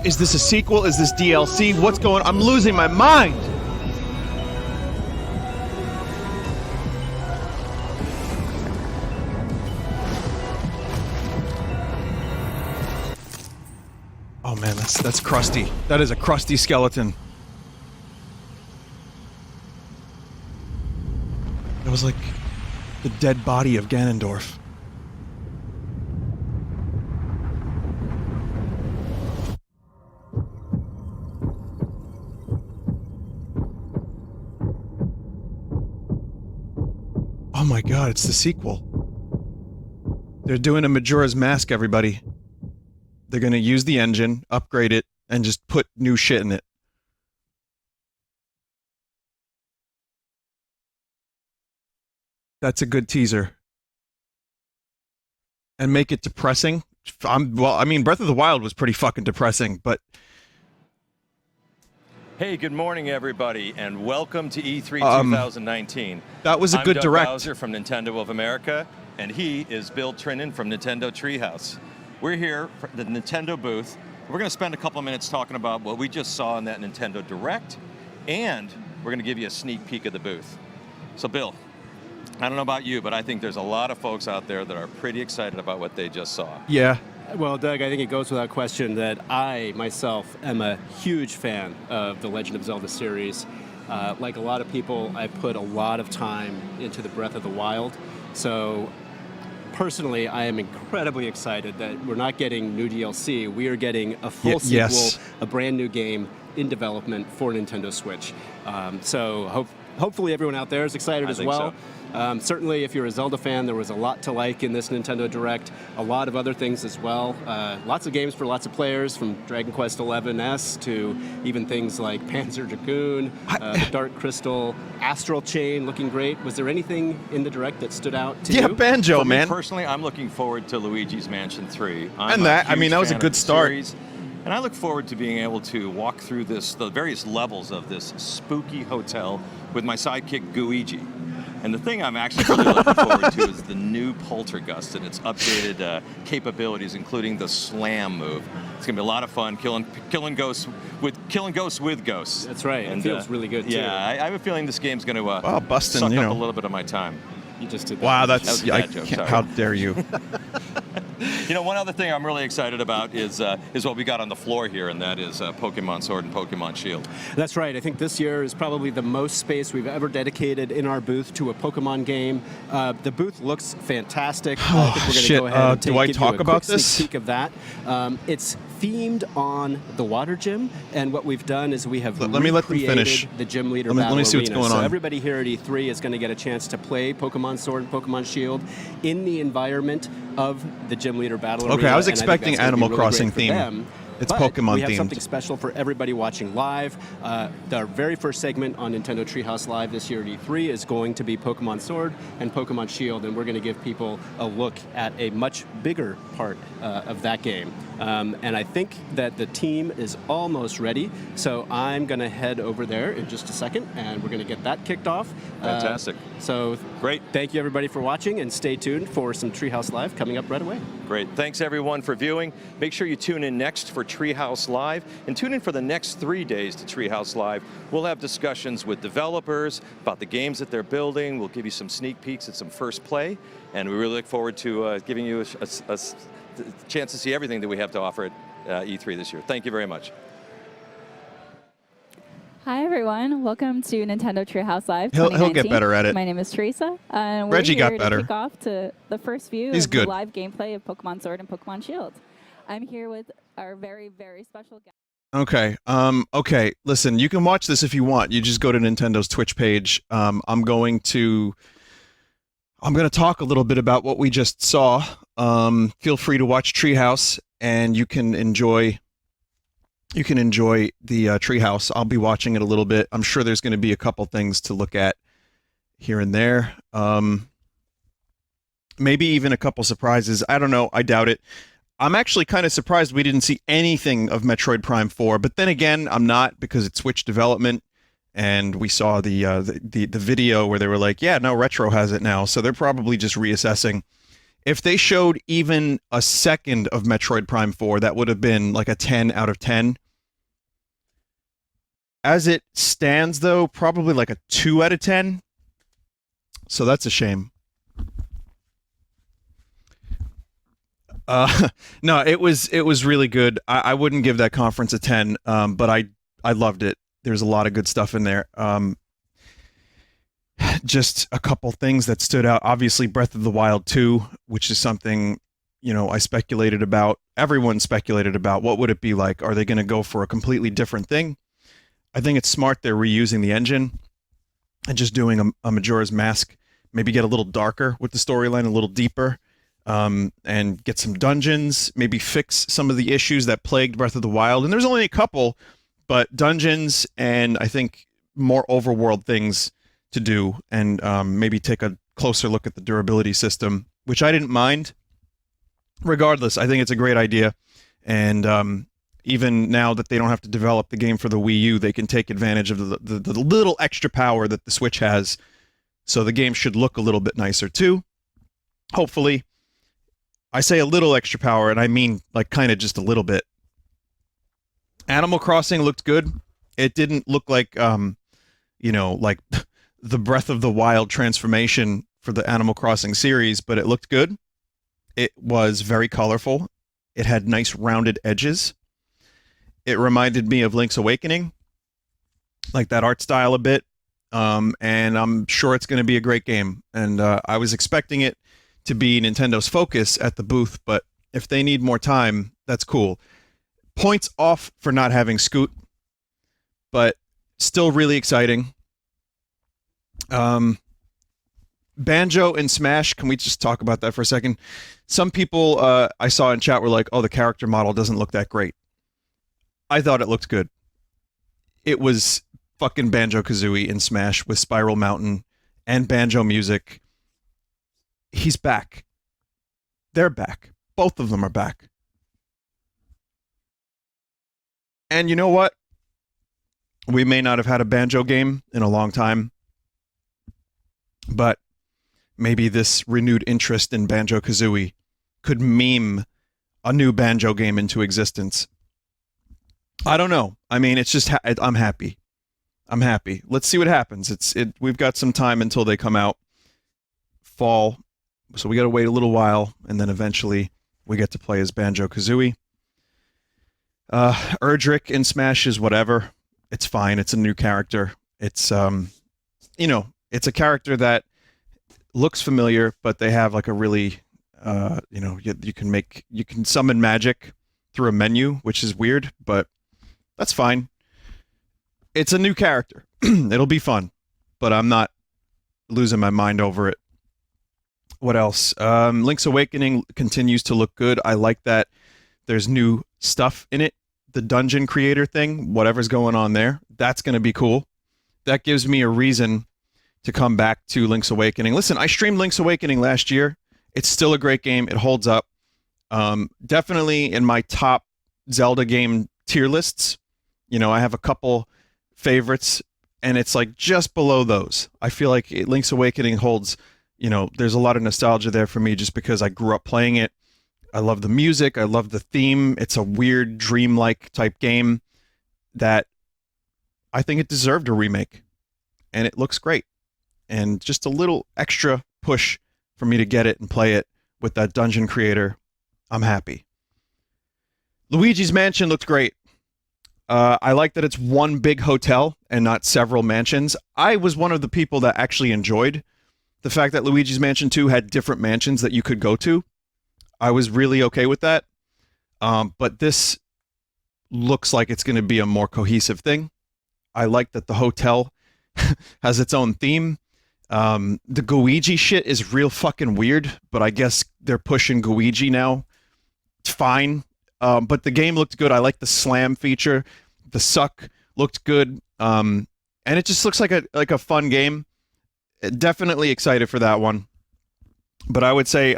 Is this a sequel? Is this DLC? What's going on? I'm losing my mind! Oh man, that's crusty. That is a crusty skeleton. It was like the dead body of Ganondorf. Oh my god, it's the sequel. They're doing a Majora's Mask, everybody. They're gonna use the engine, upgrade it, and just put new shit in it. That's a good teaser. And make it depressing. Well, I mean, Breath of the Wild was pretty fucking depressing, but... Hey, good morning, everybody, and welcome to E3 2019. That was a good I'm Doug direct. Bowser from Nintendo of America, and he is Bill Trinan from Nintendo Treehouse. We're here at the Nintendo booth. We're going to spend a couple of minutes talking about what we just saw in that Nintendo Direct, and we're going to give you a sneak peek of the booth. So, Bill, I don't know about you, but I think there's a lot of folks out there that are pretty excited about what they just saw. Yeah. Well, Doug, I think it goes without question that I, myself, am a huge fan of the Legend of Zelda series. Like a lot of people, I put a lot of time into the Breath of the Wild. So personally, I am incredibly excited that we're not getting new DLC. We are getting a full sequel, yes. a brand new game in development for Nintendo Switch. So hopefully everyone out there is excited as well. Certainly, if you're a Zelda fan, there was a lot to like in this Nintendo Direct. A lot of other things as well. Lots of games for lots of players, from Dragon Quest XI-S to even things like Panzer Dragoon, the Dark Crystal, Astral Chain, looking great. Was there anything in the Direct that stood out to you? Yeah, Banjo, For me, man. personally, I'm looking forward to Luigi's Mansion 3. And that, I mean, that was a good start. And I look forward to being able to walk through the various levels of this spooky hotel with my sidekick, Luigi. And the thing I'm actually really looking forward to is the new Poltergust and its updated capabilities, including the slam move. It's gonna be a lot of fun, killing ghosts with ghosts. That's right. And it feels really good too. Yeah, I have a feeling this game's gonna busting, suck you up know. a little bit of my time. You just did that. Wow, That was a bad joke, sorry. how dare you? You know, one other thing I'm really excited about is what we got on the floor here, and that is Pokemon Sword and Pokemon Shield. That's right. I think this year is probably the most space we've ever dedicated in our booth to a Pokemon game. The booth looks fantastic. I think we're going to go ahead and do I give talk you a about quick this? sneak peek of that. It's themed on the water gym, and what we've done is we have Let me let them finish. the gym leader Let me battle see what's arena. going So on. everybody here at E3 is going to get a chance to play Pokemon Sword and Pokemon Shield in the environment of the gym leader battle arena. Okay, I was and think expecting that's gonna be Animal really Crossing great for theme. them. It's But Pokemon we have themed. something special for everybody watching live. Our very first segment on Nintendo Treehouse Live this year at E3 is going to be Pokemon Sword and Pokemon Shield, and we're going to give people a look at a much bigger part of that game. And I think that the team is almost ready, so I'm going to head over there in just a second, and we're going to get that kicked off. Fantastic. So great. Thank you everybody for watching, and stay tuned for some Treehouse Live coming up right away. Great. Thanks everyone for viewing. Make sure you tune in next for Treehouse Live, and tune in for the next 3 days to Treehouse Live. We'll have discussions with developers about the games that they're building. We'll give you some sneak peeks at some first play, and we really look forward to giving you a chance to see everything that we have to offer at E3 this year. Thank you very much. Hi everyone, welcome to Nintendo Treehouse Live. He'll 2019. get better at it. My name is Teresa, and we're Reggie here got better. to kick off to the first view He's of good. the live gameplay of Pokemon Sword and Pokemon Shield. I'm here with our very, very special guest. Okay. Okay. Listen, you can watch this if you want. You just go to Nintendo's Twitch page. I'm going to talk a little bit about what we just saw. Feel free to watch Treehouse, and you can enjoy the Treehouse. I'll be watching it a little bit. I'm sure there's going to be a couple things to look at here and there. Maybe even a couple surprises. I don't know. I doubt it. I'm actually kind of surprised we didn't see anything of Metroid Prime 4, but then again, I'm not, because it's Switch development, and we saw the video where they were like, yeah, no, Retro has it now, so they're probably just reassessing. If they showed even a second of Metroid Prime 4, that would have been like a 10 out of 10. As it stands, though, probably like a 2 out of 10. So that's a shame. No, it was really good. I wouldn't give that conference a 10, but I loved it. There's a lot of good stuff in there. Just a couple things that stood out. Obviously, Breath of the Wild 2, which is something, you know, I speculated about. Everyone speculated about. What would it be like? Are they going to go for a completely different thing? I think it's smart they're reusing the engine and just doing a Majora's Mask. Maybe get a little darker with the storyline, a little deeper. And get some dungeons, maybe fix some of the issues that plagued Breath of the Wild. And there's only a couple, but dungeons and I think more overworld things to do, and maybe take a closer look at the durability system, which I didn't mind. Regardless, I think it's a great idea. And even now that they don't have to develop the game for the Wii U, they can take advantage of the little extra power that the Switch has. So the game should look a little bit nicer too. Hopefully. I say a little extra power, and I mean like kind of just a little bit. Animal Crossing looked good. It didn't look like, you know, like the Breath of the Wild transformation for the Animal Crossing series, but it looked good. It was very colorful. It had nice rounded edges. It reminded me of Link's Awakening, like that art style a bit. And I'm sure it's going to be a great game. And I was expecting it to be Nintendo's focus at the booth, but if they need more time, that's cool. Points off for not having Scoot, but still really exciting. Banjo and Smash, can we just talk about that for a second? Some people I saw in chat were like, oh, the character model doesn't look that great. I thought it looked good. It was fucking Banjo-Kazooie in Smash with Spiral Mountain and banjo music. He's back. They're back. Both of them are back. And you know what? We may not have had a Banjo game in a long time, but maybe this renewed interest in Banjo-Kazooie could meme a new Banjo game into existence. I don't know. I mean, it's just I'm happy. I'm happy. Let's see what happens. We've got some time until they come out. Fall. So we got to wait a little while, and then eventually we get to play as Banjo-Kazooie. Erdrick in Smash is whatever. It's fine. It's a new character. It's it's a character that looks familiar, but they have like a really you can summon magic through a menu, which is weird, but that's fine. It's a new character. It'll be fun, but I'm not losing my mind over it. What else? Link's Awakening continues to look good. I like that there's new stuff in it. The dungeon creator thing, whatever's going on there, that's going to be cool. That gives me a reason to come back to Link's Awakening. Listen, I streamed Link's Awakening last year. It's still a great game. It holds up. Definitely in my top Zelda game tier lists. I have a couple favorites, and it's like just below those. I feel like Link's Awakening holds, there's a lot of nostalgia there for me just because I grew up playing it. I love the music. I love the theme. It's a weird, dreamlike type game that I think it deserved a remake. And it looks great. And just a little extra push for me to get it and play it with that dungeon creator. I'm happy. Luigi's Mansion looked great. I like that it's one big hotel and not several mansions. I was one of the people that actually enjoyed the fact that Luigi's Mansion 2 had different mansions that you could go to. I was really okay with that. But this looks like it's going to be a more cohesive thing. I like that the hotel has its own theme. The Gooigi shit is real fucking weird, but I guess they're pushing Gooigi now. It's fine. But the game looked good. I like the slam feature. The suck looked good. And it just looks like a fun game. Definitely excited for that one. But I would say,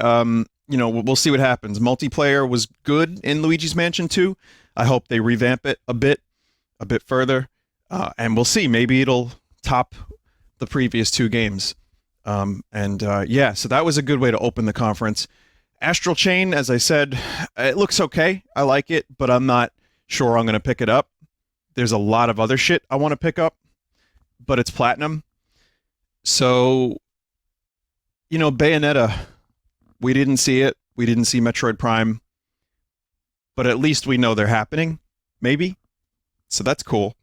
we'll see what happens. Multiplayer was good in Luigi's Mansion 2. I hope they revamp it a bit further. And we'll see. Maybe it'll top the previous two games. So that was a good way to open the conference. Astral Chain, as I said, it looks okay. I like it, but I'm not sure I'm going to pick it up. There's a lot of other shit I want to pick up, but it's platinum. So, Bayonetta, we didn't see it. We didn't see Metroid Prime, but at least we know they're happening, maybe. So that's cool.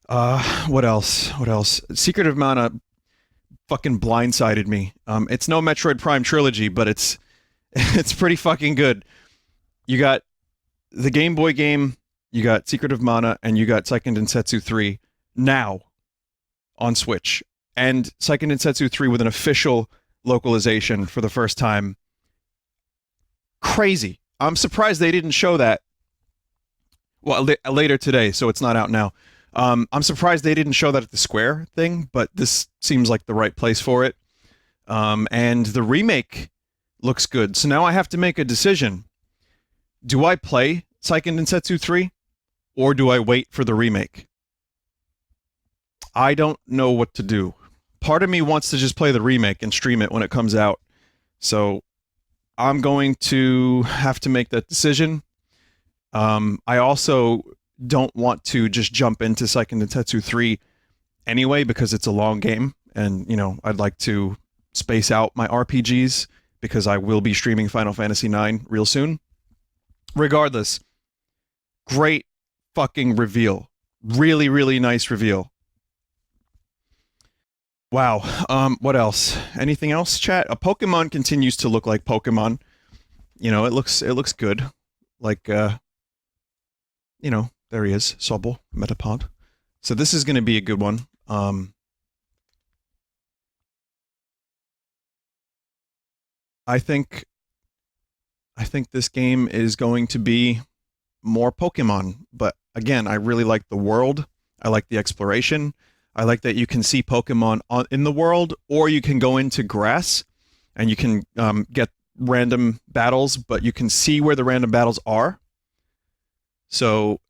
What else? Secret of Mana fucking blindsided me. It's no Metroid Prime trilogy, but it's pretty fucking good. You got the Game Boy game, you got Secret of Mana, and you got Seiken Densetsu 3 now on Switch. And Seiken Densetsu 3 with an official localization for the first time. Crazy. I'm surprised they didn't show that. Well, later today, so it's not out now. I'm surprised they didn't show that at the Square thing, but this seems like the right place for it. And the remake looks good. So now I have to make a decision. Do I play Seiken Densetsu 3, or do I wait for the remake? I don't know what to do. Part of me wants to just play the remake and stream it when it comes out. So I'm going to have to make that decision. I also don't want to just jump into Seiken Densetsu 3 anyway because it's a long game, and I'd like to space out my RPGs because I will be streaming Final Fantasy IX real soon. Regardless, great fucking reveal. Really, really nice reveal. Wow. What else? Anything else, chat? A Pokemon continues to look like Pokemon. You know, it looks good. Like, you know, there he is, Sobble, Metapod. So this is going to be a good one. I think this game is going to be more Pokemon, but again, I really like the world. I like the exploration. I like that you can see Pokemon in the world, or you can go into grass and you can get random battles, but you can see where the random battles are. So,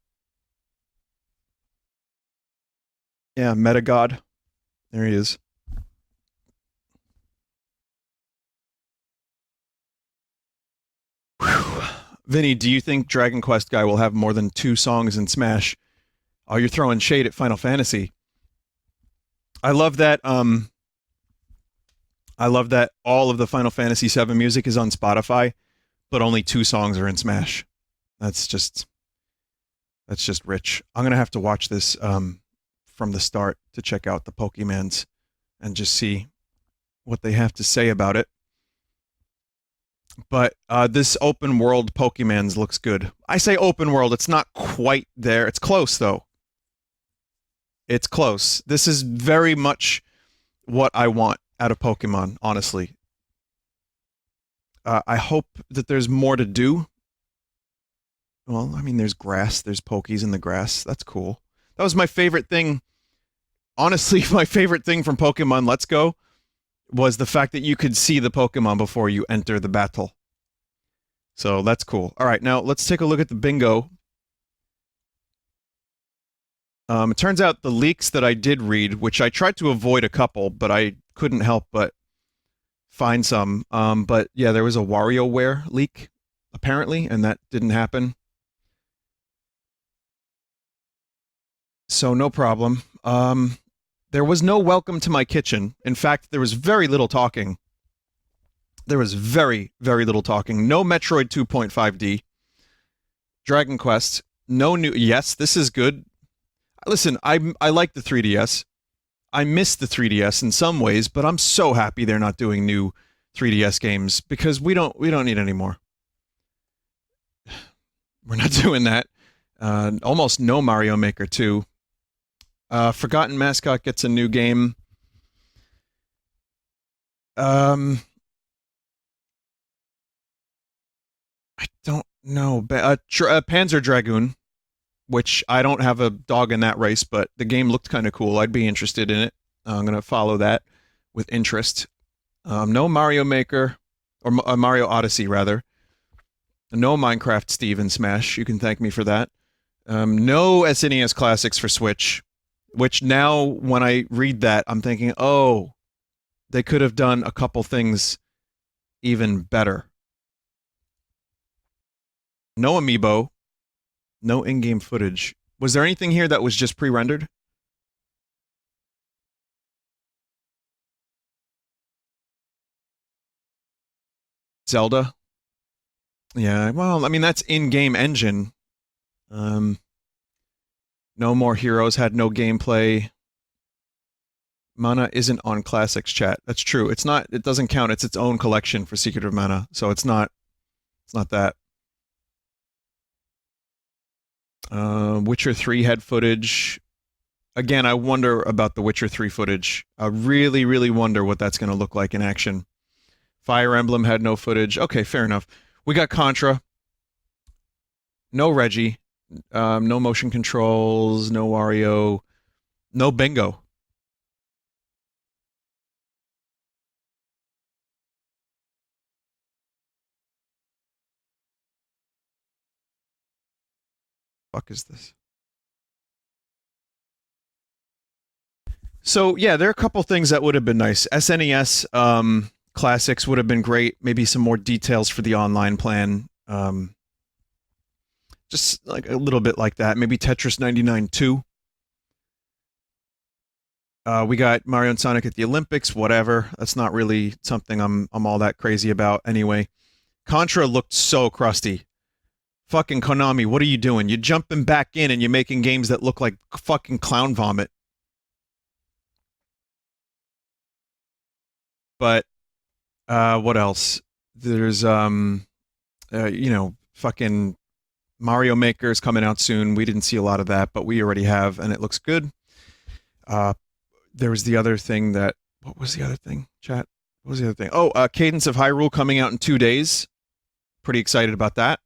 yeah, Metagod. There he is. Whew. Vinny, do you think Dragon Quest guy will have more than 2 songs in Smash? Oh, you're throwing shade at Final Fantasy. I love that all of the Final Fantasy VII music is on Spotify, but only 2 songs are in Smash. That's just rich. I'm going to have to watch this from the start to check out the Pokemans and just see what they have to say about it. But this open world Pokemans looks good. I say open world, it's not quite there. It's close, though. It's close. This is very much what I want out of Pokemon, honestly. I hope that there's more to do. Well, I mean, there's grass. There's Pokies in the grass. That's cool. That was my favorite thing. Honestly, my favorite thing from Pokemon Let's Go was the fact that you could see the Pokemon before you enter the battle. So that's cool. All right, now let's take a look at the bingo. It turns out the leaks that I did read, which I tried to avoid a couple, but I couldn't help but find some. But yeah, there was a WarioWare leak, apparently, and that didn't happen. So no problem. There was no welcome to my kitchen. In fact, there was very little talking. There was very, very little talking. No Metroid 2.5D. Dragon Quest. No new... Yes, this is good. Listen, I like the 3DS. I miss the 3DS in some ways, but I'm so happy they're not doing new 3DS games because we don't need any more. We're not doing that. Almost no Mario Maker 2. Forgotten Mascot gets a new game. I don't know. Panzer Dragoon, which I don't have a dog in that race, but the game looked kind of cool. I'd be interested in it. I'm going to follow that with interest. No Mario Maker, or Mario Odyssey, rather. No Minecraft Steve in Smash. You can thank me for that. No SNES Classics for Switch, which now, when I read that, I'm thinking, oh, they could have done a couple things even better. No Amiibo. No in-game footage. Was there anything here that was just pre-rendered? Zelda? Yeah, well, I mean, that's in-game engine. No More Heroes had no gameplay. Mana isn't on Classics chat. That's true. It's not, it doesn't count. It's its own collection for Secret of Mana, so it's not that. Witcher 3 had footage. Again, I wonder about the Witcher 3 footage. I really, really wonder what that's going to look like in action. Fire Emblem had no footage. Okay, fair enough. We got Contra. No Reggie. No motion controls. No Wario. No Bingo. Fuck is this? So yeah, there are a couple things that would have been nice. SNES Classics would have been great. Maybe some more details for the online plan. Just like a little bit like that. Maybe Tetris 99 2. We got Mario and Sonic at the Olympics. Whatever. That's not really something I'm all that crazy about anyway. Contra looked so crusty. Fucking Konami, what are you doing? You're jumping back in and you're making games that look like fucking clown vomit. But what else? There's fucking Mario Maker is coming out soon. We didn't see a lot of that, but we already have, and it looks good. There was the other thing that... What was the other thing, chat? What was the other thing? Oh, Cadence of Hyrule coming out in 2 days. Pretty excited about that.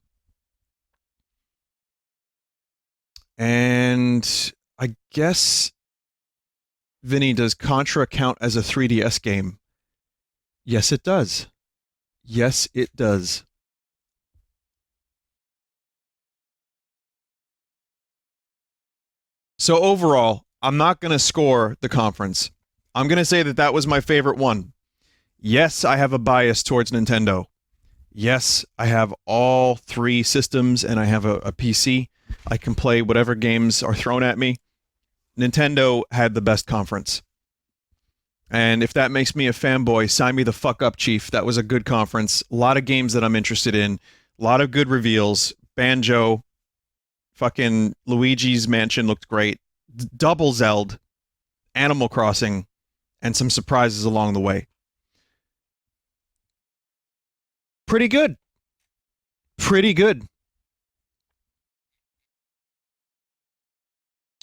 And I guess, Vinny, does Contra count as a 3DS game? Yes, it does. Yes, it does. So overall, I'm not going to score the conference. I'm going to say that that was my favorite one. Yes, I have a bias towards Nintendo. Yes, I have all 3 systems and I have a PC. I can play whatever games are thrown at me. Nintendo had the best conference. And if that makes me a fanboy, sign me the fuck up, Chief. That was a good conference. A lot of games that I'm interested in. A lot of good reveals. Banjo. Fucking Luigi's Mansion looked great. Double Zelda. Animal Crossing. And some surprises along the way. Pretty good. Pretty good.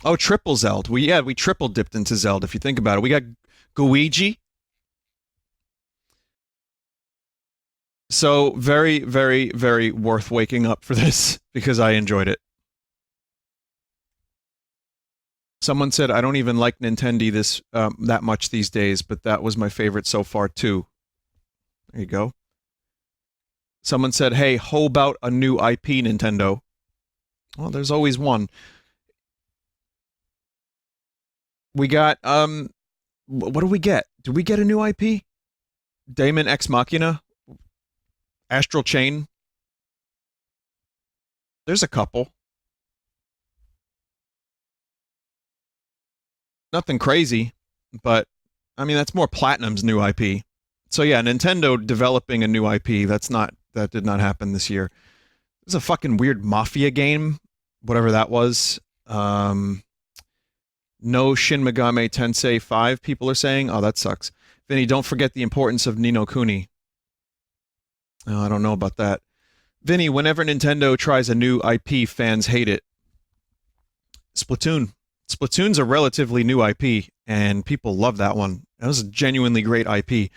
Oh, triple Zelda. We triple dipped into Zelda, if you think about it. We got Luigi. So, very, very, very worth waking up for this, because I enjoyed it. Someone said, I don't even like Nintendo that much these days, but that was my favorite so far, too. There you go. Someone said, hey, how about a new IP, Nintendo? Well, there's always one. We got, what do we get? Do we get a new IP? Daemon X Machina? Astral Chain? There's a couple. Nothing crazy, but, I mean, that's more Platinum's new IP. So yeah, Nintendo developing a new IP, that did not happen this year. It was a fucking weird Mafia game, whatever that was. No Shin Megami Tensei 5, people are saying. Oh, that sucks. Vinny, don't forget the importance of Ni no Kuni. Oh, I don't know about that. Vinny, whenever Nintendo tries a new IP, fans hate it. Splatoon. Splatoon's a relatively new IP, and people love that one. That was a genuinely great IP.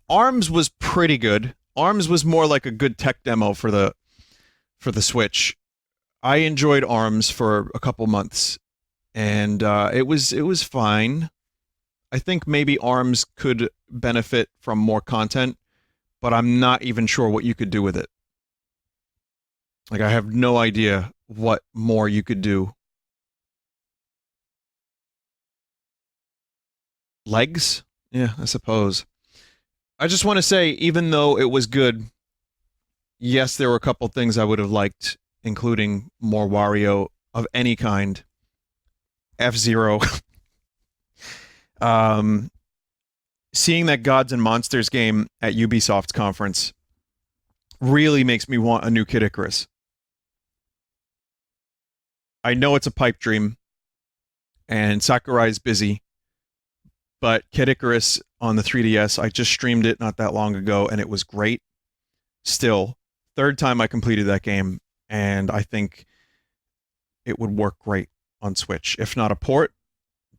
ARMS was pretty good. ARMS was more like a good tech demo for the Switch. I enjoyed ARMS for a couple months. And it was fine. I think maybe ARMS could benefit from more content, but I'm not even sure what you could do with it. Like, I have no idea what more you could do. Legs? Yeah, I suppose. I just want to say, even though it was good, yes, there were a couple things I would have liked, including more Wario of any kind. F-Zero. Seeing that Gods and Monsters game at Ubisoft's conference really makes me want a new Kid Icarus. I know it's a pipe dream, and Sakurai's busy, but Kid Icarus on the 3DS, I just streamed it not that long ago, and it was great. Still, 3rd time I completed that game, and I think it would work great on Switch. If not a port,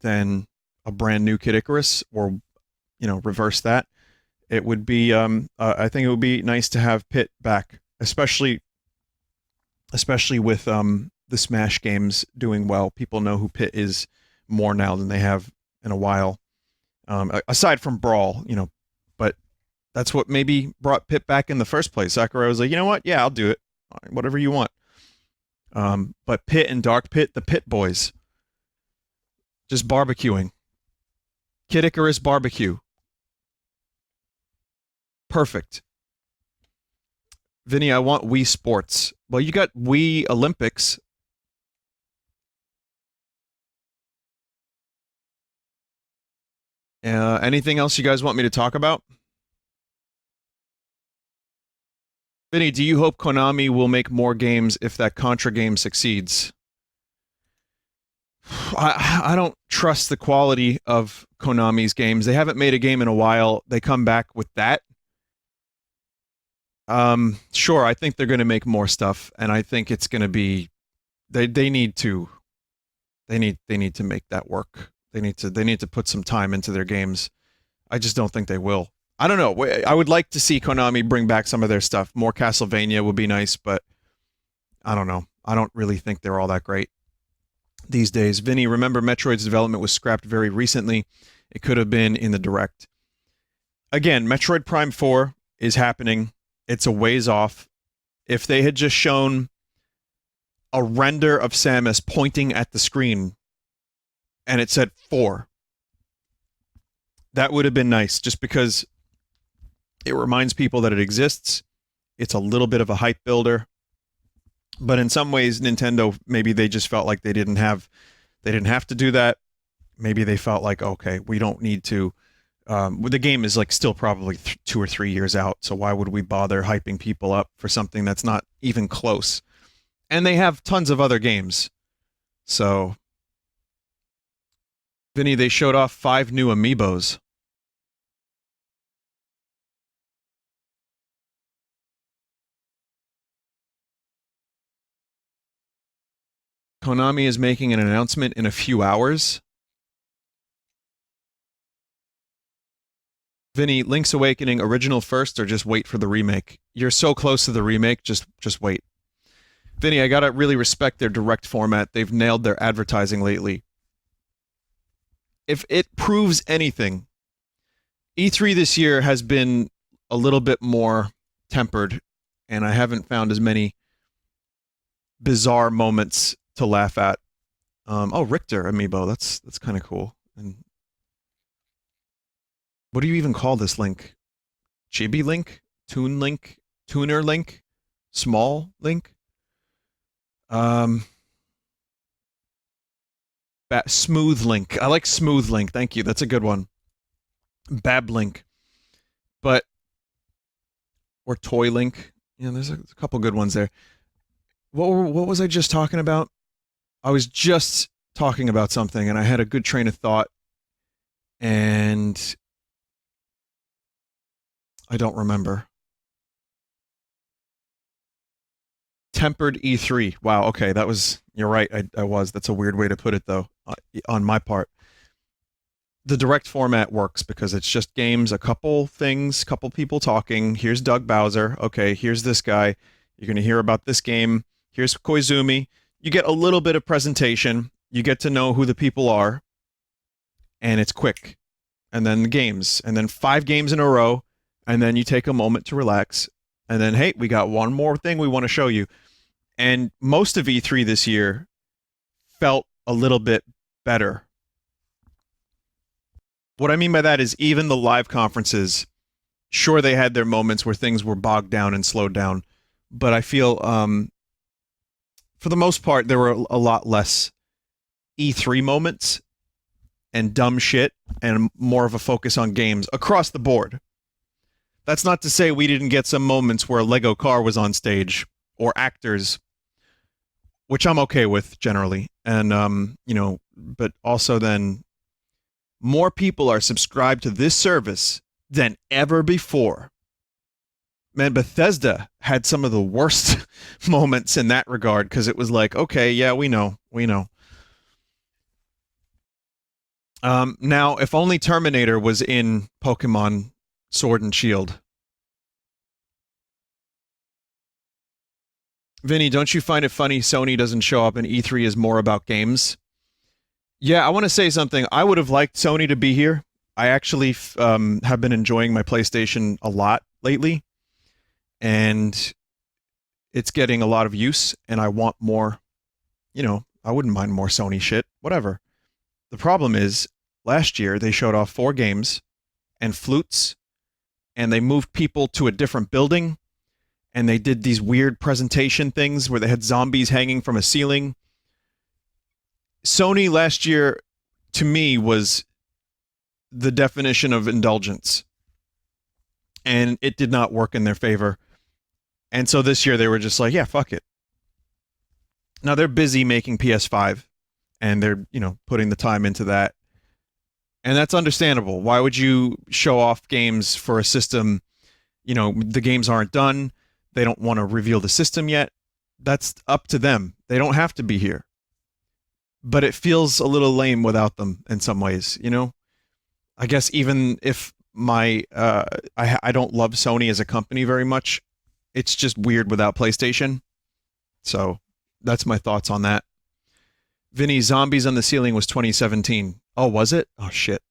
then a brand new Kid Icarus, or, reverse that. It would be, I think it would be nice to have Pit back, especially with the Smash games doing well. People know who Pit is more now than they have in a while. Aside from Brawl, but that's what maybe brought Pit back in the first place. Sakurai was like, you know what? Yeah, I'll do it. Whatever you want. But Pit and Dark Pit, the Pit Boys, just barbecuing. Kid Icarus barbecue. Perfect. Vinny, I want Wii Sports. Well, you got Wii Olympics. Anything else you guys want me to talk about? Vinny, do you hope Konami will make more games if that Contra game succeeds? I don't trust the quality of Konami's games. They haven't made a game in a while. They come back with that. Sure, I think they're going to make more stuff, and I think it's going to be they need to make that work. They need to put some time into their games. I just don't think they will. I don't know. I would like to see Konami bring back some of their stuff. More Castlevania would be nice, but I don't know. I don't really think they're all that great these days. Vinny, remember Metroid's development was scrapped very recently. It could have been in the Direct. Again, Metroid Prime 4 is happening. It's a ways off. If they had just shown a render of Samus pointing at the screen and it said 4, that would have been nice, just because it reminds people that it exists. It's a little bit of a hype builder. But in some ways, Nintendo, maybe they just felt like they didn't have to do that. Maybe they felt like, okay, we don't need to. The game is like still probably 2 or 3 years out, so why would we bother hyping people up for something that's not even close? And they have tons of other games. So, Vinny, they showed off 5 new amiibos. Konami is making an announcement in a few hours. Vinny, Link's Awakening original first, or just wait for the remake? You're so close to the remake, just wait. Vinny, I gotta really respect their direct format. They've nailed their advertising lately. If it proves anything, E3 this year has been a little bit more tempered, and I haven't found as many bizarre moments to laugh at. Oh, Richter amiibo. That's kind of cool. And what do you even call this Link? Chibi Link? Toon Link? Tuner Link? Small Link? Smooth Link. I like Smooth Link. Thank you. That's a good one. Bab Link. But or Toy Link. Yeah, there's a couple good ones there. What was I just talking about? I was just talking about something, and I had a good train of thought, and I don't remember. Tempered E3. Wow, okay, that was... You're right, I was. That's a weird way to put it, though, on my part. The direct format works because it's just games, a couple things, couple people talking. Here's Doug Bowser. Okay, here's this guy. You're going to hear about this game. Here's Koizumi. You get a little bit of presentation. You get to know who the people are. And it's quick. And then the games. And then 5 games in a row. And then you take a moment to relax. And then, hey, we got one more thing we want to show you. And most of E3 this year felt a little bit better. What I mean by that is even the live conferences, sure, they had their moments where things were bogged down and slowed down. But I feel... for the most part, there were a lot less E3 moments and dumb shit and more of a focus on games across the board. That's not to say we didn't get some moments where a Lego car was on stage or actors, which I'm okay with generally. And, but also then more people are subscribed to this service than ever before. Man, Bethesda had some of the worst moments in that regard because it was like, okay, yeah, we know. Now, if only Terminator was in Pokemon Sword and Shield. Vinny, don't you find it funny Sony doesn't show up and E3 is more about games? Yeah, I want to say something. I would have liked Sony to be here. I actually have been enjoying my PlayStation a lot lately. And it's getting a lot of use, and I want more, I wouldn't mind more Sony shit, whatever. The problem is, last year they showed off 4 games and flutes, and they moved people to a different building, and they did these weird presentation things where they had zombies hanging from a ceiling. Sony last year, to me, was the definition of indulgence, and it did not work in their favor. And so this year they were just like, yeah, fuck it. Now they're busy making PS5, and they're, you know, putting the time into that. And that's understandable. Why would you show off games for a system, you know, the games aren't done, they don't want to reveal the system yet? That's up to them. They don't have to be here. But it feels a little lame without them in some ways, you know? I guess even if my I don't love Sony as a company very much, it's just weird without PlayStation. So that's my thoughts on that. Vinny, Zombies on the Ceiling was 2017. Oh, was it? Oh, shit.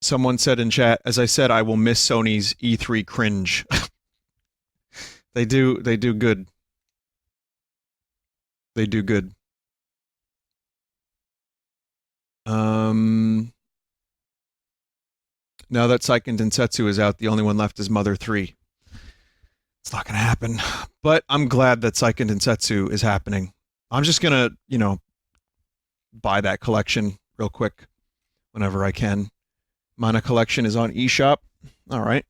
Someone said in chat, as I said, I will miss Sony's E3 cringe. They do good. They do good. Now that Seiken Densetsu is out, the only one left is Mother 3. It's not going to happen. But I'm glad that Seiken Densetsu is happening. I'm just going to, you know, buy that collection real quick whenever I can. Mana collection is on eShop. All right.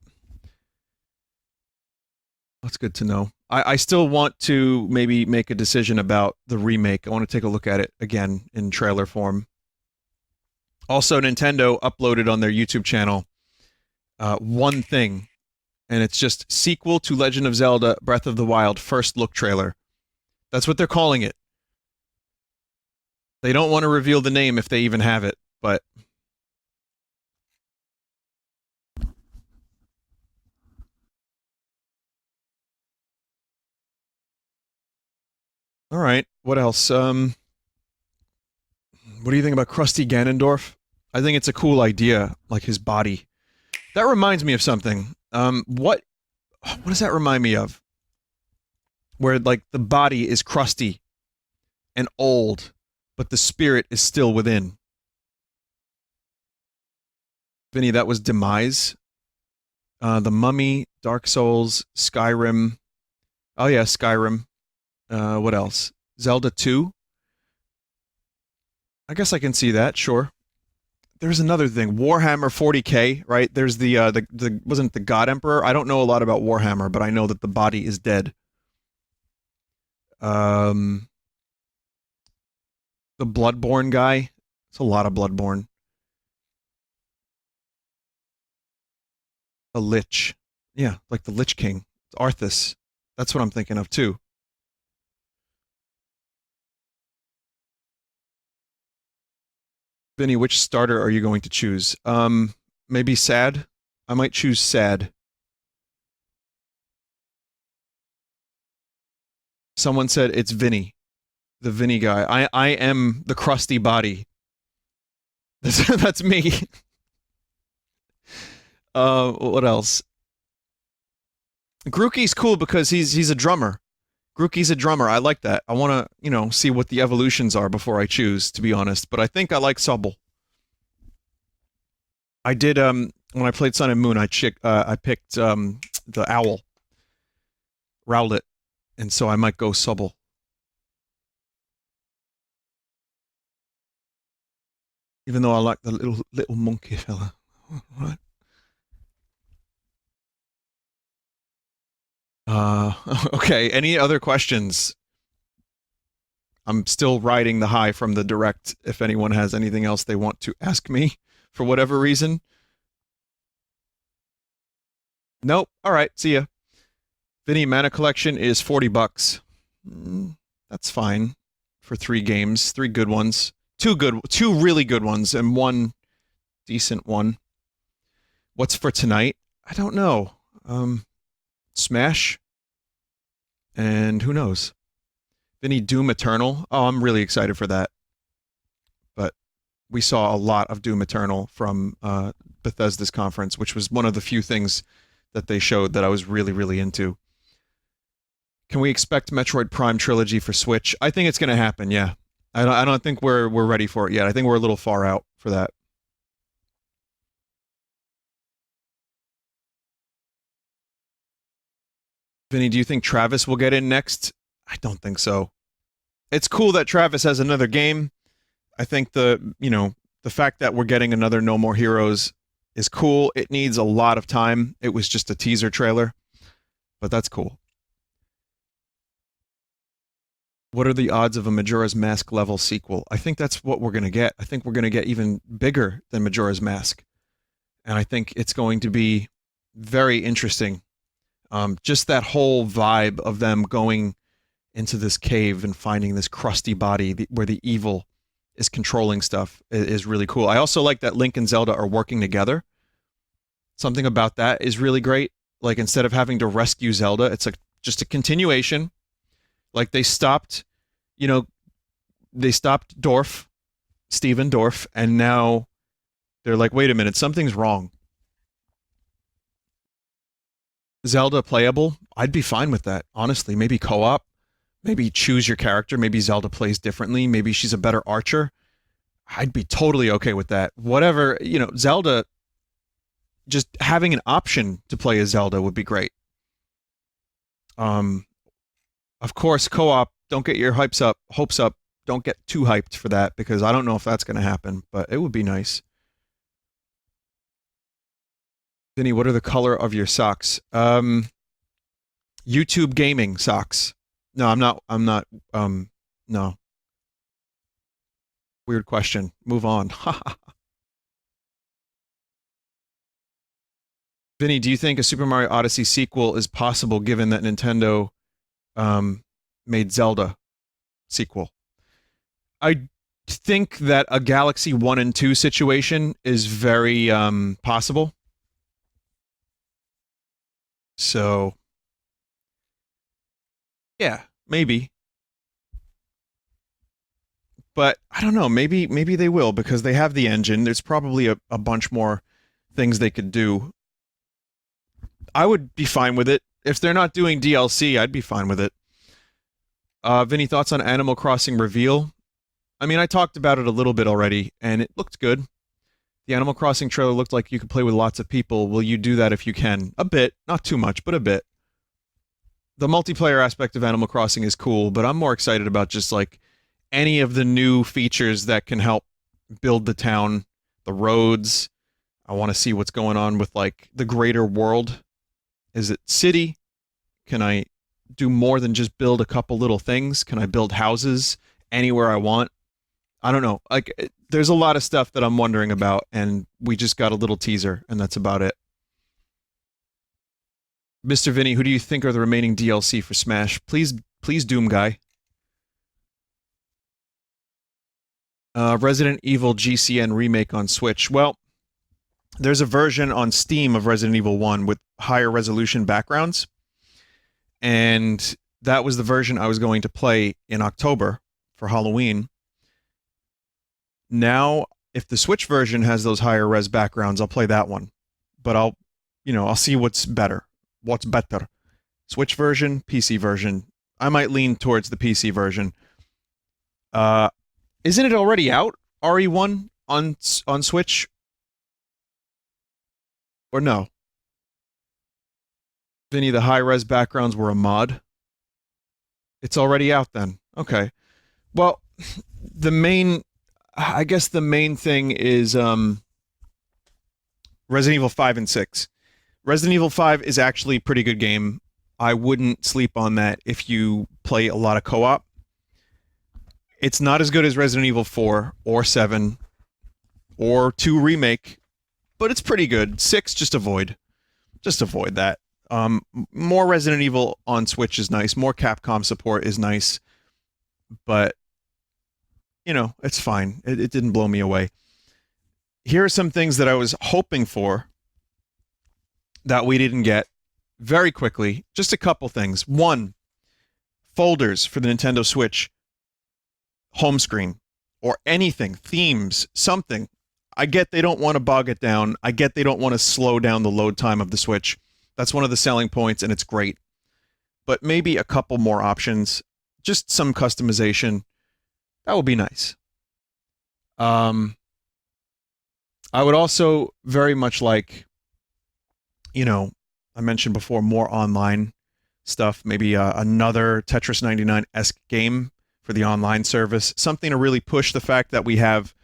That's good to know. I still want to maybe make a decision about the remake. I want to take a look at it again in trailer form. Also, Nintendo uploaded on their YouTube channel one thing, and it's just sequel to Legend of Zelda Breath of the Wild first look trailer. That's what they're calling it. They don't want to reveal the name if they even have it, but... All right, what else? What do you think about Krusty Ganondorf? I think it's a cool idea, like his body. That reminds me of something. What does that remind me of? Where, like, the body is crusty and old, but the spirit is still within. Vinny, that was Demise. The Mummy, Dark Souls, Skyrim. Oh yeah, Skyrim. What else? Zelda 2? I guess I can see that, sure. There's another thing, Warhammer 40K, right? There's the wasn't it the God Emperor? I don't know a lot about Warhammer, but I know that the body is dead. The Bloodborne guy. It's a lot of Bloodborne. A Lich. Yeah, like the Lich King. It's Arthas. That's what I'm thinking of, too. Vinny, which starter are you going to choose? Maybe Sad? I might choose Sad. Someone said it's Vinny. The Vinny guy. I am the crusty body. That's me. What else? Grookey's cool because he's a drummer. Grookey's a drummer. I like that. I want to, you know, see what the evolutions are before I choose, to be honest. But I think I like Subble. I did, when I played Sun and Moon, I picked, the owl. Rowlet. And so I might go Subble. Even though I like the little monkey fella. What? Okay, any other questions? I'm still riding the high from the direct if anyone has anything else they want to ask me for whatever reason. Nope. All right, see ya. Vinny, Mana Collection is $40. That's fine for 3 games, 3 good ones. 2 really good ones and 1 decent one. What's for tonight? I don't know. Smash? And who knows? Vinny, Doom Eternal? Oh, I'm really excited for that. But we saw a lot of Doom Eternal from Bethesda's conference, which was one of the few things that they showed that I was really, really into. Can we expect Metroid Prime Trilogy for Switch? I think it's going to happen, yeah. I don't think we're ready for it yet. I think we're a little far out for that. Vinny, do you think Travis will get in next? I don't think so. It's cool that Travis has another game. I think the fact that we're getting another No More Heroes is cool. It needs a lot of time. It was just a teaser trailer, but that's cool. What are the odds of a Majora's Mask level sequel? I think that's what we're going to get. I think we're going to get even bigger than Majora's Mask. And I think it's going to be very interesting. Just that whole vibe of them going into this cave and finding this crusty body where the evil is controlling stuff is really cool. I also like that Link and Zelda are working together. Something about that is really great. Like, instead of having to rescue Zelda, it's just a continuation. Like, they stopped, they stopped Steven Dorff, and now they're like, wait a minute, something's wrong. Zelda playable, I'd be fine with that, honestly. Maybe co-op, maybe choose your character, maybe Zelda plays differently, maybe she's a better archer. I'd be totally okay with that. Whatever, Zelda, just having an option to play as Zelda would be great. Of course, co-op, don't get your hopes up. Don't get too hyped for that, because I don't know if that's going to happen, but it would be nice. Vinny, what are the color of your socks? YouTube gaming socks. No, I'm not, no. Weird question. Move on. Vinny, do you think a Super Mario Odyssey sequel is possible given that Nintendo made Zelda sequel? I think that a Galaxy 1 and 2 situation is very possible. So, yeah, maybe. But I don't know, maybe they will, because they have the engine. There's probably a bunch more things they could do. I would be fine with it. If they're not doing DLC, I'd be fine with it. Vinny, thoughts on Animal Crossing reveal? I mean, I talked about it a little bit already, and it looked good. The Animal Crossing trailer looked like you could play with lots of people. Will you do that if you can? A bit. Not too much, but a bit. The multiplayer aspect of Animal Crossing is cool, but I'm more excited about just, like, any of the new features that can help build the town, the roads. I want to see what's going on with, like, the greater world. Is it city? Can I do more than just build a couple little things? Can I build houses anywhere I want? I don't know. Like, there's a lot of stuff that I'm wondering about, and we just got a little teaser, and that's about it. Mr. Vinny, who do you think are the remaining DLC for Smash? Please, Doom Guy. Resident Evil GCN remake on Switch. Well, there's a version on Steam of Resident Evil 1 with higher resolution backgrounds, and that was the version I was going to play in October for Halloween. Now, if the Switch version has those higher res backgrounds, I'll play that one. But I'll see what's better. What's better? Switch version, PC version. I might lean towards the PC version. Isn't it already out? RE1 on Switch? Or no? Vinny, the high-res backgrounds were a mod? It's already out then. Okay. Well, I guess the main thing is Resident Evil 5 and 6. Resident Evil 5 is actually a pretty good game. I wouldn't sleep on that if you play a lot of co-op. It's not as good as Resident Evil 4 or 7 or 2 Remake, but it's pretty good. 6, just avoid. Just avoid that. More Resident Evil on Switch is nice. More Capcom support is nice. But, it's fine. It didn't blow me away. Here are some things that I was hoping for that we didn't get very quickly. Just a couple things. One, folders for the Nintendo Switch home screen or anything, themes, something. I get they don't want to bog it down. I get they don't want to slow down the load time of the Switch. That's one of the selling points, and it's great. But maybe a couple more options, just some customization. That would be nice. I would also very much like, I mentioned before, more online stuff. Maybe another Tetris 99-esque game for the online service. Something to really push the fact that we have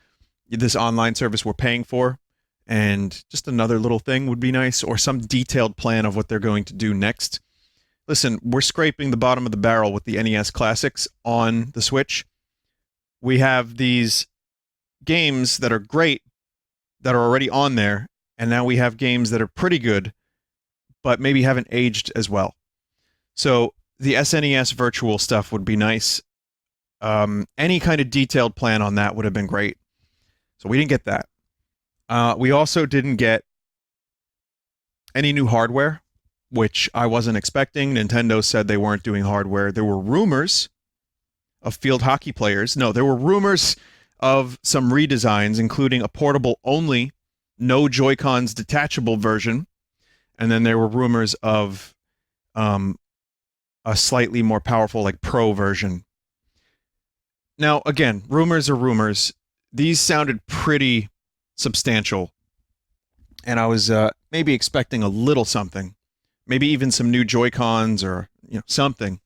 this online service we're paying for. And just another little thing would be nice. Or some detailed plan of what they're going to do next. listen, we're scraping the bottom of the barrel with the NES classics on the Switch. We have these games that are great that are already on there, and now we have games that are pretty good, but maybe haven't aged as well. So the SNES virtual stuff would be nice. Any kind of detailed plan on that would have been great. So we didn't get that. We also didn't get any new hardware, which I wasn't expecting. Nintendo said they weren't doing hardware. There were rumors of field hockey players. No, there were rumors of some redesigns, including a portable-only, no Joy-Cons detachable version. And then there were rumors of a slightly more powerful, like, Pro version. Now, again, rumors are rumors. These sounded pretty substantial. And I was maybe expecting a little something. Maybe even some new Joy-Cons or something.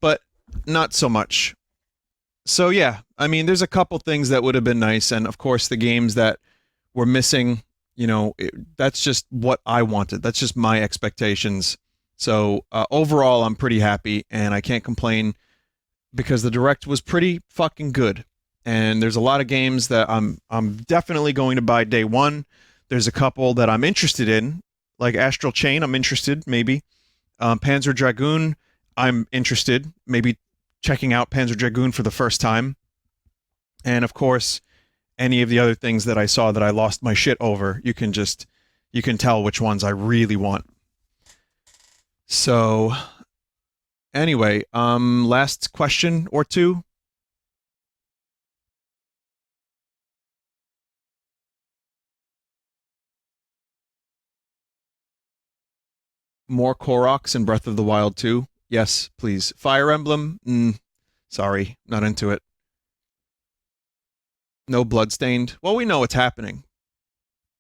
But not so much. So yeah, I mean, there's a couple things that would have been nice. And of course, the games that were missing, that's just what I wanted. That's just my expectations. So overall, I'm pretty happy. And I can't complain because the Direct was pretty fucking good. And there's a lot of games that I'm definitely going to buy day one. There's a couple that I'm interested in, like Astral Chain. I'm interested, maybe. Panzer Dragoon, I'm interested. Maybe checking out Panzer Dragoon for the first time. And of course, any of the other things that I saw that I lost my shit over, you can tell which ones I really want. So, anyway, last question or two. More Koroks in Breath of the Wild 2. Yes, please. Fire Emblem? Sorry, not into it. No Bloodstained. Well, we know what's happening.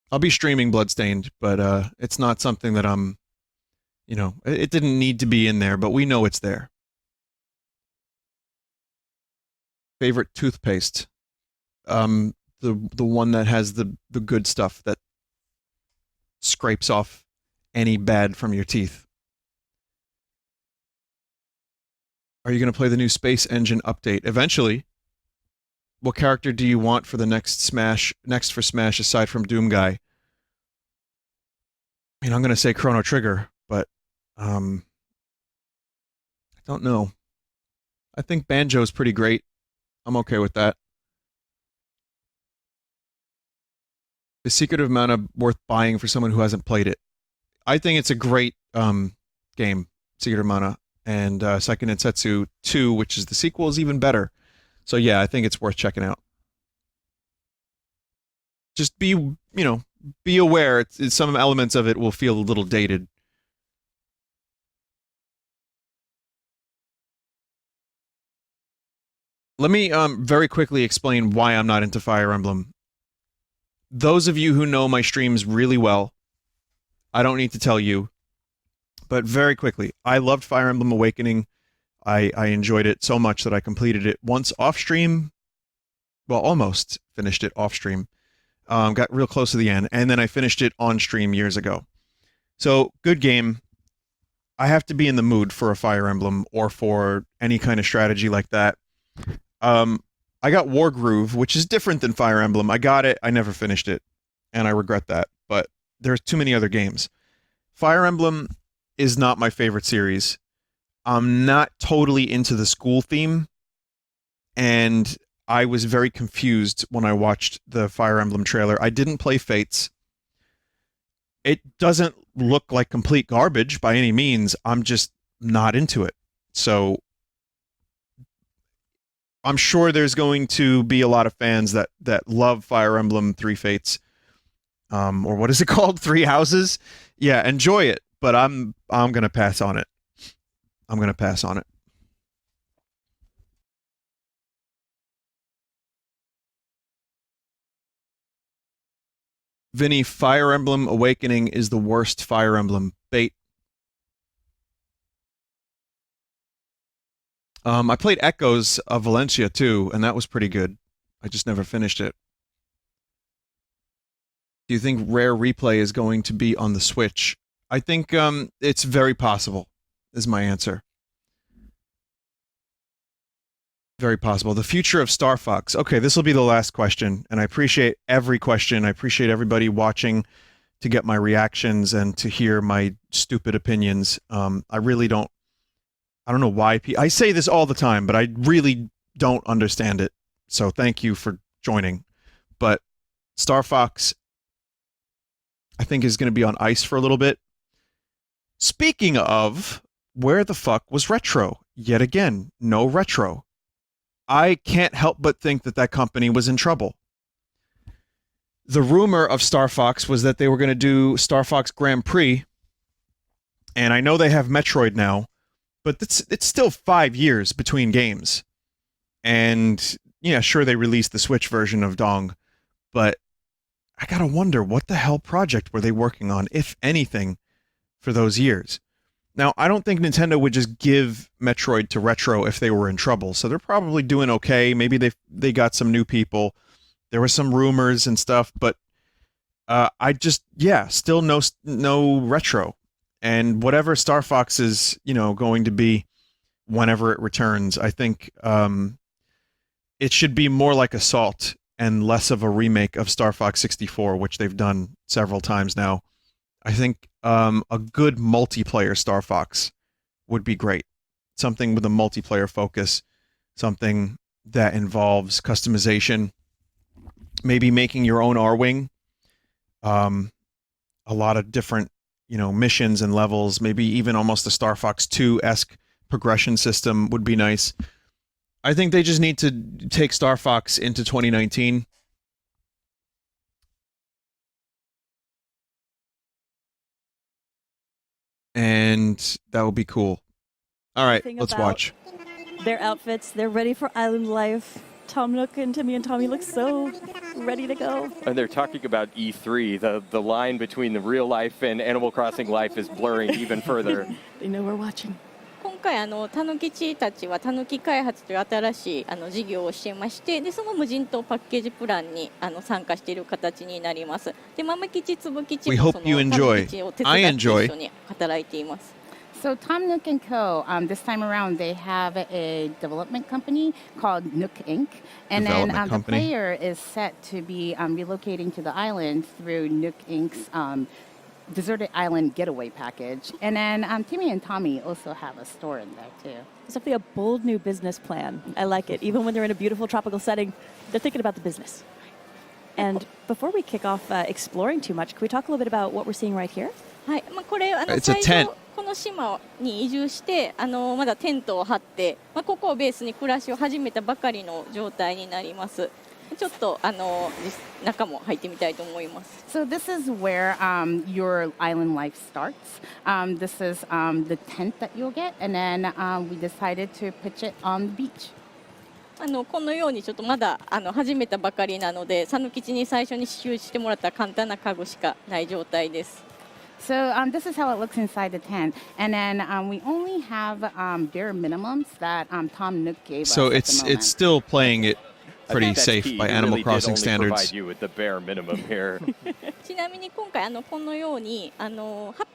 I'll be streaming Bloodstained, but it's not something that I'm, it didn't need to be in there, but we know it's there. Favorite toothpaste? The one that has the good stuff that scrapes off any bad from your teeth. Are you going to play the new Space Engine update? Eventually. What character do you want for the next for Smash aside from Doom Guy? I mean, I'm going to say Chrono Trigger, but I don't know. I think Banjo's pretty great. I'm okay with that. Is Secret of Mana worth buying for someone who hasn't played it? I think it's a great game, Secret of Mana. And Seiken Densetsu 2, which is the sequel, is even better. So yeah, I think it's worth checking out. Just be aware. Some elements of it will feel a little dated. Let me very quickly explain why I'm not into Fire Emblem. Those of you who know my streams really well, I don't need to tell you, but very quickly, I loved Fire Emblem Awakening. I enjoyed it so much that I completed it once off-stream. Well, almost finished it off-stream. Got real close to the end, and then I finished it on-stream years ago. So, good game. I have to be in the mood for a Fire Emblem or for any kind of strategy like that. I got Wargroove, which is different than Fire Emblem. I got it, I never finished it, and I regret that, but there's too many other games. Fire Emblem is not my favorite series. I'm not totally into the school theme, and I was very confused when I watched the Fire Emblem trailer. I didn't play Fates. It doesn't look like complete garbage by any means. I'm just not into it. So I'm sure there's going to be a lot of fans that love Fire Emblem Three Fates. Or what is it called? Three Houses? Yeah, enjoy it, but I'm going to pass on it. I'm going to pass on it. Vinny, Fire Emblem Awakening is the worst Fire Emblem. Bait. I played Echoes of Valencia too, and that was pretty good. I just never finished it. Do you think Rare Replay is going to be on the Switch? I think it's very possible. is my answer. Very possible. The future of Star Fox. Okay, this will be the last question, and I appreciate every question. I appreciate everybody watching to get my reactions and to hear my stupid opinions. I really don't. I don't know why. I say this all the time, but I really don't understand it. So thank you for joining. But Star Fox, I think, is going to be on ice for a little bit. Speaking of, where the fuck was Retro? Yet again, no Retro. I can't help but think that that company was in trouble. The rumor of Star Fox was that they were going to do Star Fox Grand Prix, and I know they have Metroid now, but it's still 5 years between games. And, yeah, sure, they released the Switch version of Dong, but I gotta wonder, what the hell project were they working on, if anything, for those years? Now, I don't think Nintendo would just give Metroid to Retro if they were in trouble, so they're probably doing okay. Maybe they got some new people. There were some rumors and stuff, but still no Retro. And whatever Star Fox is, going to be whenever it returns, I think it should be more like Assault and less of a remake of Star Fox 64, which they've done several times now. I think a good multiplayer Star Fox would be great. Something with a multiplayer focus, something that involves customization, maybe making your own R-Wing, a lot of different, missions and levels, maybe even almost a Star Fox 2-esque progression system would be nice. I think they just need to take Star Fox into 2019. And that would be cool. All right, let's watch. Their outfits, they're ready for island life. Tom Nook and Timmy and Tommy look so ready to go. And they're talking about E3. The line between the real life and Animal Crossing life is blurring even further. They know we're watching. 今回たぬきちたちはたぬき開発という新しい事業をしていまして、でその無人島パッケージプランに参加している形になります。で豆吉つぶ吉もそのたぬきちを手伝って一緒に働いています。So Tom Nook & Co. This time around, they have a development company called Nook Inc. And then the player is set to be relocating to the island through Nook Inc.'s Deserted Island Getaway Package. And then Timmy and Tommy also have a store in there, too. It's definitely a bold new business plan. I like it. Even when they're in a beautiful tropical setting, they're thinking about the business. And before we kick off exploring too much, can we talk a little bit about what we're seeing right here? はい、これIt's a tent. この島に移住してまだテントを張って、ここをベースに暮らしを始めたばかりの状態になります。ちょっと中も入ってみたいと思います。So this is where your island life starts. This is the tent that you'll get, and then we decided to pitch it on the beach. このようにちょっとまだ始めたばかりなので、佐野吉に最初に支給してもらった簡単な家具しかない状態です。So this is how it looks inside the tent, and then we only have bare minimums that Tom Nook gave us. So it's still playing it pretty safe by Animal Crossing standards. ちなみに今回このようにハッ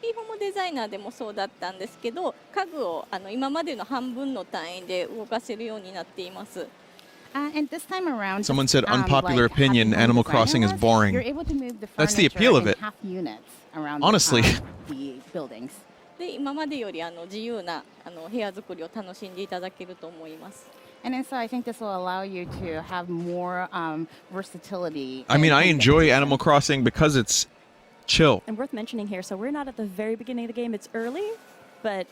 ピーホームデザイナーでもそうだったんですけど、家具を今までの半分の単位で動かせるようになっています。And this time around, Someone said, unpopular opinion, Animal Crossing is boring. That's the appeal of it. Honestly. で今までより自由な部屋作りを楽しんでいただけると思います。And then so I think this will allow you to have more versatility. I mean, I enjoy Animal Crossing because it's chill. And worth mentioning here, so we're not at the very beginning of the game. It's early, but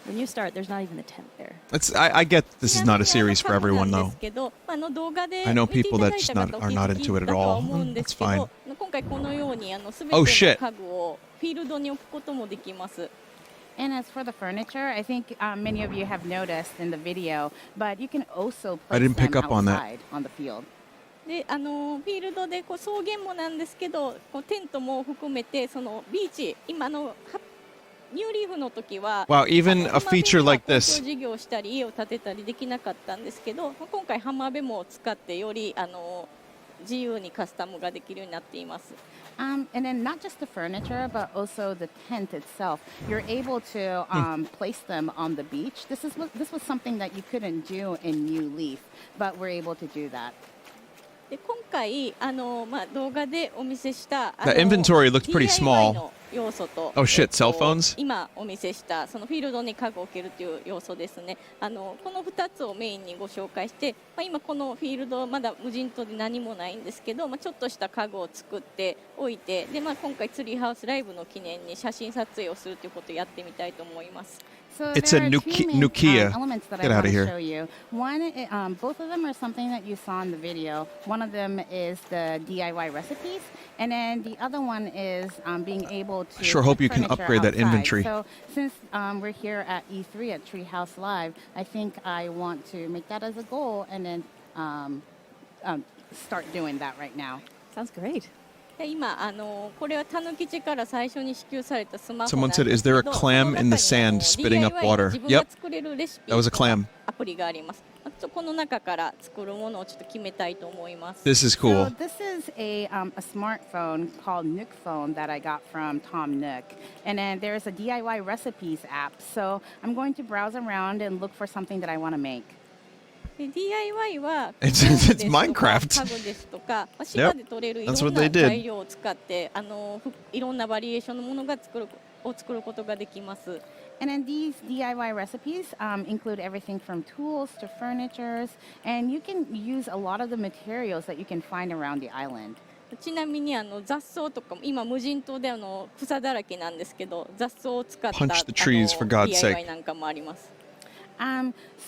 when you start, there's not even a tent there. I get this is not a series for everyone, though. I know people that just are not into it at all. That's fine. Oh, shit. And as for the furniture, I think many of you have noticed in the video, but you can also place them outside on the field. でフィールドで草原もなんですけど、テントも含めてそのビーチ、今ニューリーフの時は Wow, even a feature like this. 事業したり家を建てたりできなかったんですけど、今回浜辺も使ってより自由にカスタムができるようになっています。And then not just the furniture, but also the tent itself. You're able to place them on the beach. This was something that you couldn't do in New Leaf, but we're able to do that. で今回動画でお見せした The inventory looked pretty DIY small. の要素と Oh shit, cell phones? 今お見せしたそのフィールドに家具を置けるという要素ですね。この2つをメインにご紹介して、今このフィールドまだ無人島で何もないんですけど、ちょっとした家具を作っておいて、で今回ツリーハウスライブの記念に写真撮影をするということをやってみたいと思います。So It's there a are two main, Nokia. elements that Get I out want of to here. show you. One, both of them are something that you saw in the video. One of them is the DIY recipes, and then the other one is being able to. I sure hope you can furniture upgrade that outside. inventory. So since we're here at E3 at Treehouse Live, I think I want to make that as a goal, and then start doing that right now. Sounds great. 今これはたぬきちから最初に支給されたスマホ Someone said, "Is there a clam in the sand spitting up water?" Yep, that was a clam. アプリがあります。この中から作るものをちょっと決めたいと思います。 This is cool. So this is a smartphone called Nook Phone that I got from Tom Nook, and then there's a DIY recipes app. So I'm going to browse around and look for something that I want to make. DIY は It's Minecraft. 家具ですとか、島で取れるいろんな材料を使っていろんなバリエーションのものが作ることができます。And then these DIY recipes include everything from tools to furnitures, and you can use a lot of the materials that you can find around the island. ちなみに雑草とかも今無人島で草だらけなんですけど、雑草を使った Punch the trees, for God's sake. DIY なんかもあります。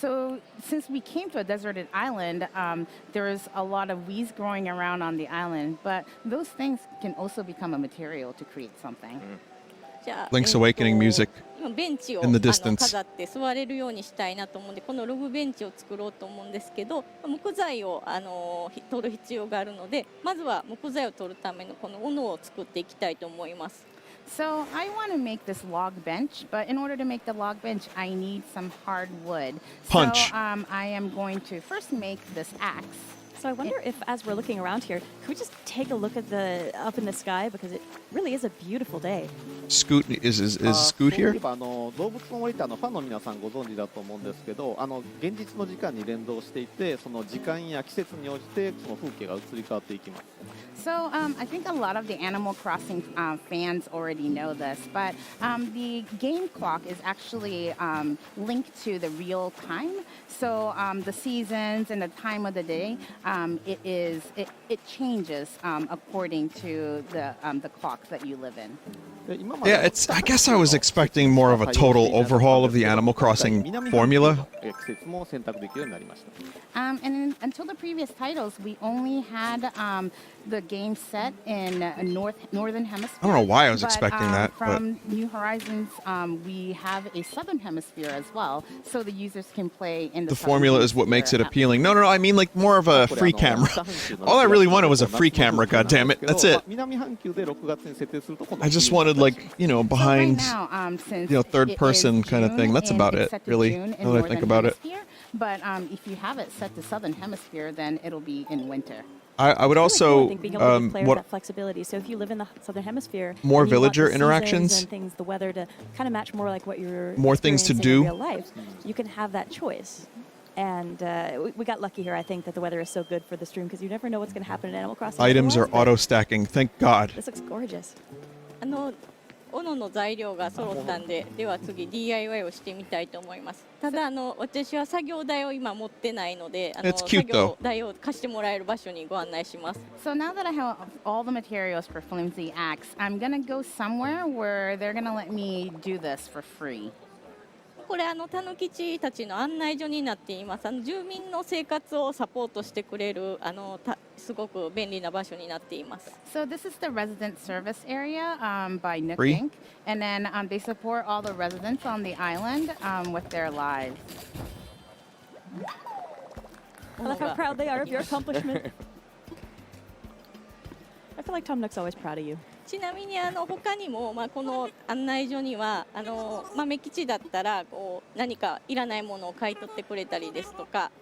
So since we came to a deserted island, there's a lot of weeds growing around on the island, but those things can also become a material to create something. Link's Awakening music ベンチを in the distance. 飾って座れるようにしたいなと思うんで、このログベンチを作ろうと思うんですけど、木材を取る必要があるので、まずは木材を取るためのこの斧を作っていきたいと思います。So I want to make this log bench, but in order to make the log bench, I need some hardwood. Punch. So I am going to first make this axe. So I wonder if, as we're looking around here, could we just take a look at the up in the sky, because it really is a beautiful day. Scoot is Scoot here? 動物の森ってファンの皆さんご存知だと思うんですけど、現実の時間に連動していて、その時間や季節に応じてその風景が移り変わっていきます。So I think a lot of the Animal Crossing fans already know this, but the game clock is actually linked to the real time. So the seasons and the time of the day, it changes according to the clock that you live in. Yeah, I guess I was expecting more of a total overhaul of the Animal Crossing formula. And then, until the previous titles, we only had the game set in northern hemisphere. I don't know why I was expecting that. From New Horizons, we have a southern hemisphere as well, so the users can play in the formula is what makes it appealing. No, I mean like more of a free camera. All I really wanted was a free camera, goddammit. That's it. I just wanted behind, third person kind of thing. That's about it, really, now that I think about it. But if you have it set to southern hemisphere, then it'll be in winter. I would also being able to give players that flexibility. So if you live in the southern hemisphere, more and you want villager the interactions, seasons and things, the weather to kind of match more like what you're more things to do in real life, you can have that choice. And we got lucky here, I think, that the weather is so good for the stream, because you never know what's going to happen in Animal Crossing. Items are auto stacking. Thank God. This looks gorgeous. 斧の材料が揃ったんで、では次 DIY をしてみたいと思います。ただ私は作業台を今持ってないので、作業台を貸してもらえる場所にご案内します。So now that I have all the materials for Flimsy Axe, I'm gonna go somewhere where they're gonna let me do this for free. これたぬきちたちの案内所になっています。住民の生活をサポートしてくれるすごく便利な場所になっています。So this is the resident service area by Nook Inc. And then they support all the residents on the island with their lives. I love how proud they are of your accomplishment. I feel like Tom Nook's always proud of you. ちなみに他にも、この案内所には豆吉だったら何かいらないものを買い取ってくれたりですとか、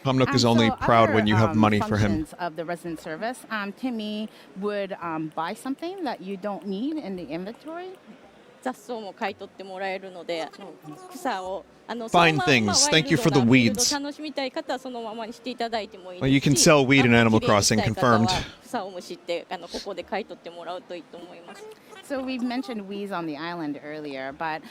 Tom Nook is only proud when you have money for him. Of the resident service, Timmy would buy something that you don't need in the inventory. Fine things. Thank you for the weeds. Well, you can sell weed in Animal Crossing, confirmed. So we've mentioned weeds on the island earlier, but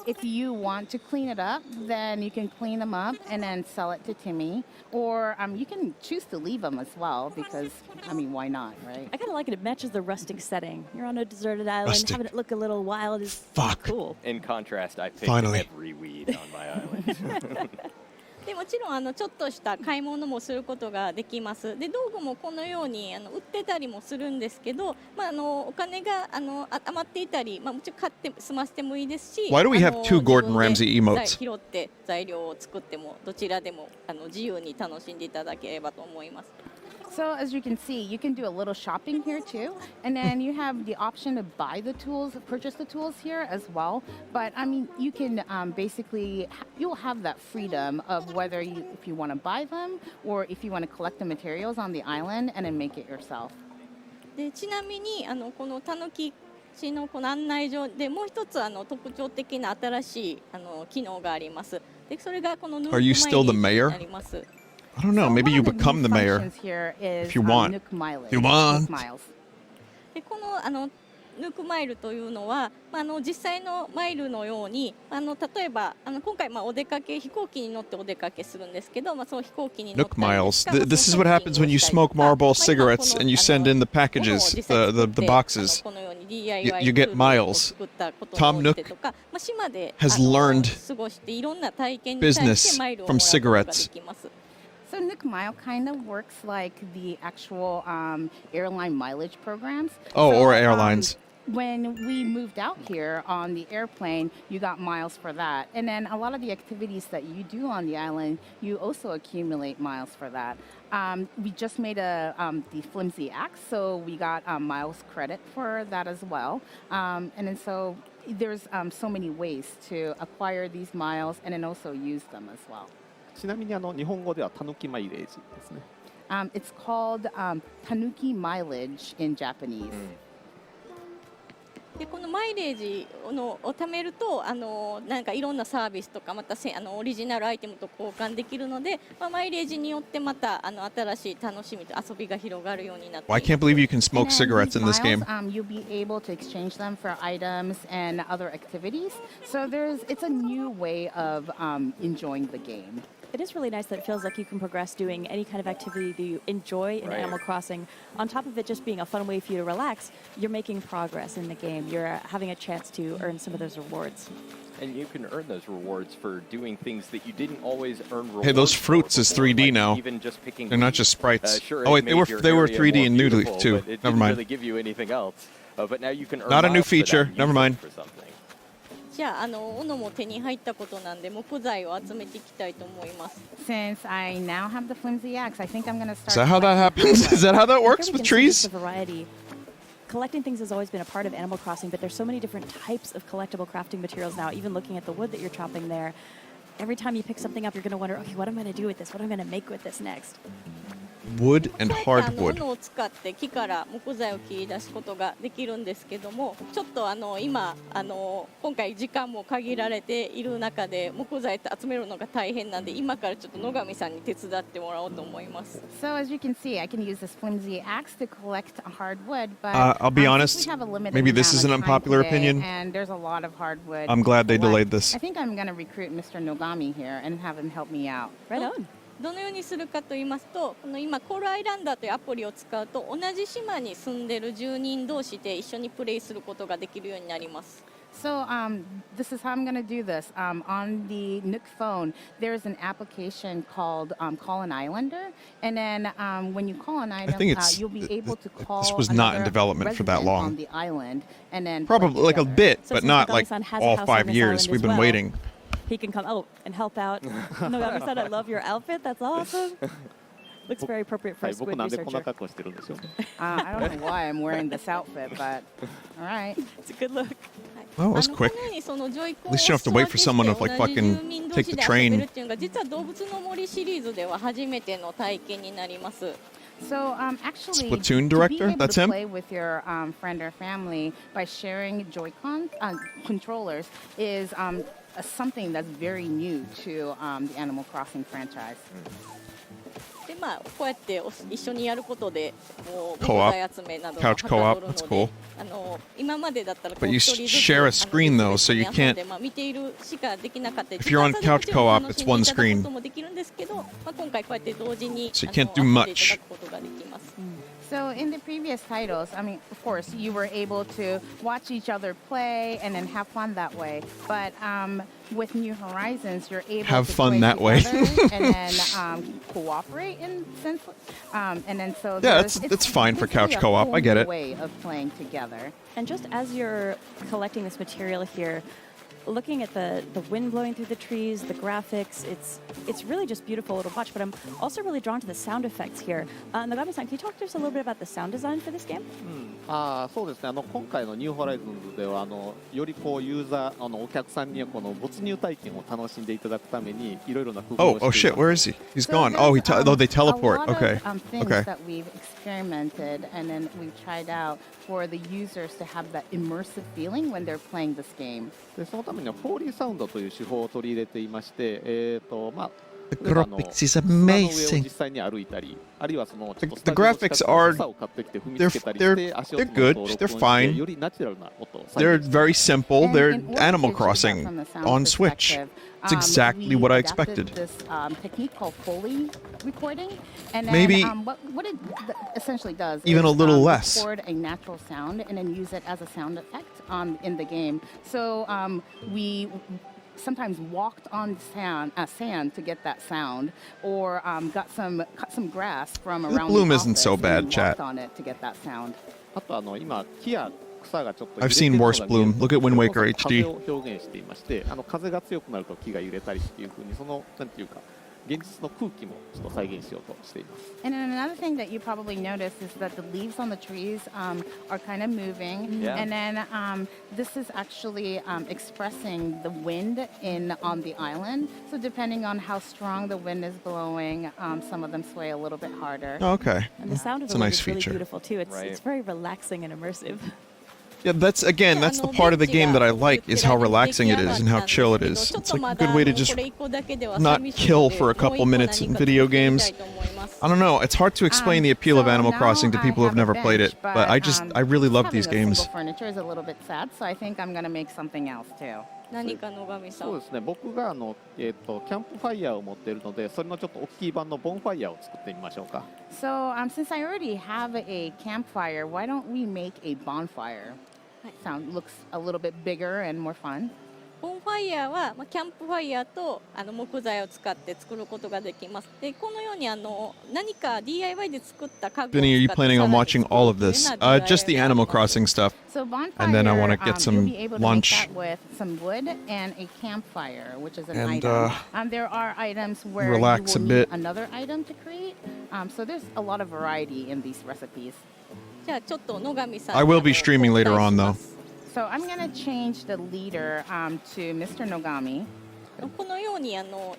if you want to clean it up, then you can clean them up and then sell it to Timmy. Or you can choose to leave them as well because, I mean, why not, right? I kind of like it. It matches the rustic setting. You're on a deserted island, having it look a little wild is cool. In contrast, I picked every weed on my island. でもちろんちょっとした買い物もすることができます。で道具もこのように売ってたりもするんですけど、お金が余っていたり、もちろん買って済ませてもいいですし、 Why do we have two Gordon Ramsay emotes? 拾って材料を作ってもどちらでも自由に楽しんでいただければと思います。 So as you can see, you can do a little shopping here too, and then you have the option to buy the tools, purchase the tools here as well. But I mean, you can basically, you'll have that freedom of whether if you want to buy them or if you want to collect the materials on the island and then make it yourself. でちなみにこのたぬき市のこの案内所でもう一つ特徴的な新しい機能があります。でそれがこのヌークマイレージになります。 I don't know. Maybe you become the mayor if you want. You want. でこのヌークマイルというのは、実際のマイルのように例えば今回お出かけ飛行機に乗ってお出かけするんですけど、その飛行機に乗ったり Nook miles. This is what happens when you smoke Marlboro cigarettes and you send in the packages, the boxes. You get miles. Tom Nook has learned business from cigarettes. So Nook Mile kind of works like the actual airline mileage programs. Oh, so, or airlines. When we moved out here on the airplane, you got miles for that. And then a lot of the activities that you do on the island, you also accumulate miles for that. We just made the flimsy axe, so we got miles credit for that as well. And then so there's so many ways to acquire these miles and then also use them as well. ちなみに日本語ではたぬきマイレージですね。It's called tanuki mileage in Japanese. でこのマイレージを貯めるとなんかいろんなサービスとかまたオリジナルアイテムと交換できるので、マイレージによってまた新しい楽しみと遊びが広がるようになっています。 I can't believe you can smoke cigarettes in this game. You'll be able to exchange them for items and other activities. So it's a new way of enjoying the game. It is really nice that it feels like you can progress doing any kind of activity that you enjoy in Animal Crossing. On top of it just being a fun way for you to relax, you're making progress in the game. You're having a chance to earn some of those rewards. And you can earn those rewards for doing things that you didn't always earn rewards. Hey, those fruits is 3D now. Even just picking They're not just sprites. Sure, oh wait, they were 3D in New beautiful, Leaf too. But it Never didn't mind. really give you anything else. But now you can earn Not a new miles for that feature. and use Never it mind. for something. じゃあ斧も手に入ったことなんで木材を集めていきたいと思います。 Since I now have the flimsy axe, I think I'm going to start. Is that how that happens? Is that how that works with trees? Variety. Collecting things has always been a part of Animal Crossing, but there's so many different types of collectible crafting materials now. Even looking at the wood that you're chopping there, every time you pick something up, you're going to wonder, okay, what am I going to do with this? What am I going to make with this next? Wood and hardwood. 斧を使って木から木材を切り出すことができるんですけども、ちょっと今今回時間も限られている中で木材集めるのが大変なんで、今からちょっと野上さんに手伝ってもらおうと思います。 So as you can see, I can use this flimsy axe to collect hardwood, but I'll be honest. Maybe this is an unpopular opinion. And there's a lot of hardwood. I'm glad they delayed this. I think I'm going to recruit Mr. Nogami here and have him help me out. Right on. どのようにするかと言いますと、この今コールアイランダーというアプリを使うと同じ島に住んでいる住人同士で一緒にプレイすることができるようになります。 So this is how I'm going to do this. On the Nook phone, there's an application called Call an Islander, and then when you call an island, you'll be able to call. This was not in development for that long. On the island, and then probably like a bit, So but not like all 5 years. We've been waiting. He can come and help out. Nogami said, I love your outfit. That's awesome. Looks very appropriate for a squid researcher. I don't know why I'm wearing this outfit, but all right. It's a good look. Well, that was quick. At least you don't have to wait for someone to like fucking take the train. So actually, Splatoon to director? be able That's to him? play with your friend or family by sharing Joy-Con controllers is something that's very new to the Animal Crossing franchise. でこうやって一緒にやることでもう Co-op. 題集めなども Couch はかど co-op. るの That's で cool. 今までだったら But you 一人ずつ share a screen though, so you 遊ん can't. で見ているしかできなかったり If you're on 時間差で couch もちろん co-op, 楽 it's しんで one いただく screen. こともできるんですけど、今回こうやって同時に So you can't do 遊んでいただ much. くことができます。 So in the previous titles, I mean, of course, you were able to watch each other play and then have fun that way. But with New Horizons, you're able Have to fun play that way. together and then cooperate in sense. And then so Yeah, there's- it's fine for basically couch a co-op. whole I get new it. way of playing together. And just as you're collecting this material here, looking at the wind blowing through the trees, the graphics, it's really just beautiful to watch. But I'm also really drawn to the sound effects here. Nagami-san, can you talk to us a little bit about the sound design for this game? そうですね。今回のニューホライズンズではよりこうユーザーお客さんにはこの没入体験を楽しんでいただくためにいろいろな工夫 Oh, をしてい oh ます shit, where is he? He's So gone. there's, Oh, they teleport. A lot Okay. of, things Okay. that we've experimented and then we've tried out for the users to have that immersive feeling when they're playing this game. でそのためにはフォーリーサウンドという手法を取り入れていまして、The 例えばgraphics is 砂の上を amazing. 実際に歩いたり、あるいはそのちょっと The スタジオの近く graphics に are 草を買ってきて踏みつけたりして they're 足音 they're の good. 音を They're 録音して fine. よりナチュラルな音を再 They're 現 very simple. And They're in order Animal to achieve that Crossing from the sound on Switch. perspective, It's exactly we what I adapted expected. This technique called Foley recording, and then, Maybe what it essentially does even is, a little less. record a natural sound and then use it as a sound effect in the game. So we sometimes walked on sand to get that sound, or cut some grass from The around bloom the isn't so office bad, and chat. walked on it to get that sound. あと今木や草がちょっと I've seen worse bloom. Look at Wind Waker 風 HD. を表現していまして風が強くなると木が揺れたりっていう風にそのなんていうか現実の空気もちょっと再現しようとしています。 And then another thing that you probably noticed is that the leaves on the trees are kind of moving, Yeah. and then this is actually expressing the wind on the island. So depending on how strong the wind is blowing, some of them sway a little bit harder. Oh, okay. And the sound of It's the a wind nice is really feature. beautiful too. It's Right. very relaxing and immersive. Yeah, that's the part of the game that I like is how relaxing it is and how chill it is. It's like a good way to just not kill for a couple minutes in video games. I don't know. It's hard to explain the appeal of Animal Crossing to people who have never played it, but I really love these Having a games. single furniture is a little bit sad, so I think I'm gonna make something else too. 何か野上さん。そうですね。僕がキャンプファイヤーを持っているので、それのちょっと大きい版のボンファイヤーを作ってみましょうか。So since I already have a campfire, why don't we make a bonfire? Looks a little bit bigger and more fun. ボンファイヤーは、キャンプファイヤーと木材を使って作ることができます。で、このように何か DIY で作った家具を Vinny, are you 使って planning on さらに watching all of this? Just the Animal Crossing stuff. So bonfire, And then I want to get you'll some be able to lunch. make that with some wood and a campfire, which is an And, item. There are items where relax you will a bit. need another item to create. So there's a lot of variety in these recipes. じゃあちょっと野上さん I will be streaming later on, though. So I'm going to change the leader to Mr. Nogami. このように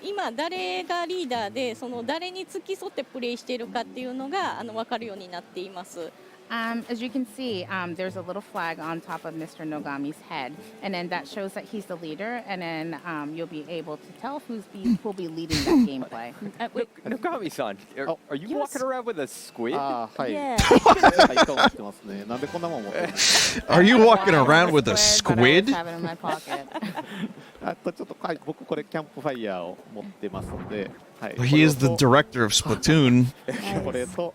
今誰がリーダーでその誰に付き添ってプレイしているかっていうのが分かるようになっています。As you can see, there's a little flag on top of Mr. Nogami's head, and then that shows that he's the leader, and then you'll be able to tell who'll be leading that gameplay. Nogami-san, are you walking around with a squid? はい。 Yeah. はい、持ってますね。なんでこんなもん持ってる Are you walking around with a squid? I have it in my pocket. ちょっと僕これキャンプファイヤーを持ってますので、はい。 He is the director of Splatoon. これと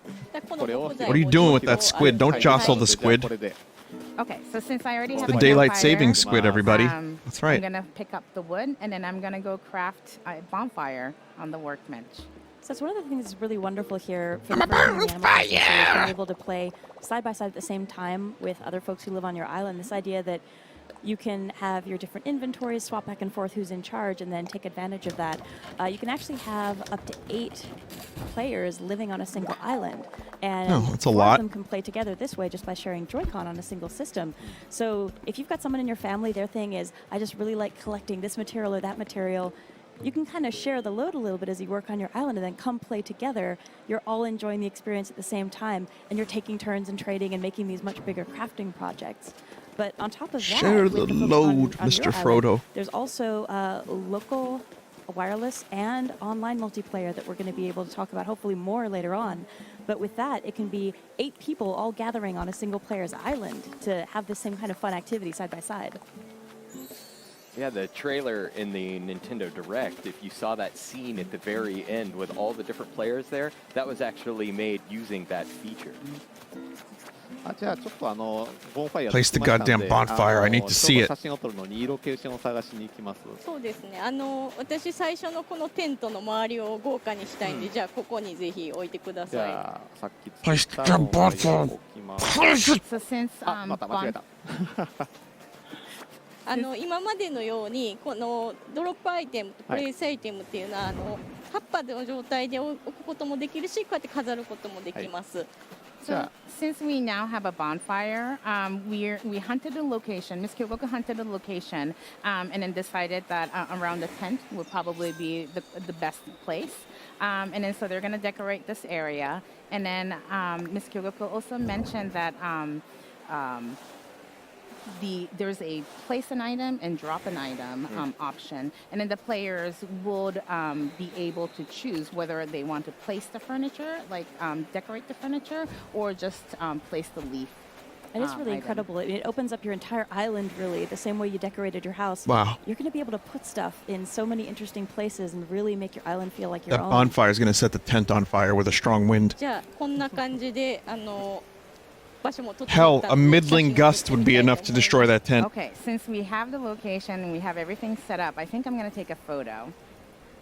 これを。 What are you doing with that squid? Don't jostle the squid. Okay, so since I already have The a daylight campfire, saving squid, everybody. That's right. I'm gonna pick up the wood, and then I'm gonna go craft a bonfire on the workbench. So it's one of the things that's really wonderful here for the person in the Animal Crossing series, being able to play side by side at the same time with other folks who live on your island. This idea that You can have your different inventories, swap back and forth who's in charge, and then take advantage of that. You can actually have up to 8 players living on a single island. And that's a 4 lot. of them can play together this way just by sharing Joy-Con on a single system. So if you've got someone in your family, their thing is, I just really like collecting this material or that material, you can kind of share the load a little bit as you work on your island and then come play together. You're all enjoying the experience at the same time, and you're taking turns and trading and making these much bigger crafting projects. But on top of that, Share with the folks load, on Mr. your Frodo. island, there's also local wireless and online multiplayer that we're going to be able to talk about hopefully more later on. But with that, it can be 8 people all gathering on a single player's island to have the same kind of fun activity side by side. Yeah, the trailer in the Nintendo Direct, if you saw that scene at the very end with all the different players there, that was actually made using that feature. Place the goddamn bonfire. I need to see it. そうですね。私最初のこのテントの周りを豪華にしたいんで、じゃあここにぜひ置いてください。 Place the damn bonfire. Place it. So since 今までのようにこのドロップアイテムとプレイスアイテムっていうのは葉っぱの状態で置くこともできるし、こうやって飾ることもできます。 So since we now have a bonfire, we hunted a location. Miss Kyoko hunted a location, and then decided that around the tent would probably be the best place. And then so they're going to decorate this area. And then Miss Kyoko also mentioned that there's a place an item and drop an item option, and then the players would be able to choose whether they want to place the furniture, like decorate the furniture, or just place the leaf. And it's really item. incredible. It opens up your entire island, really, the same way you decorated your house. Wow. You're going to be able to put stuff in so many interesting places and really make your island feel like your That own. bonfire is going to set the tent on fire with a strong wind. じゃあこんな感じで場所も整った Hell, a middling gust would be enough to destroy that tent. Okay, since we have the location and we have everything set up, I think I'm going to take a photo.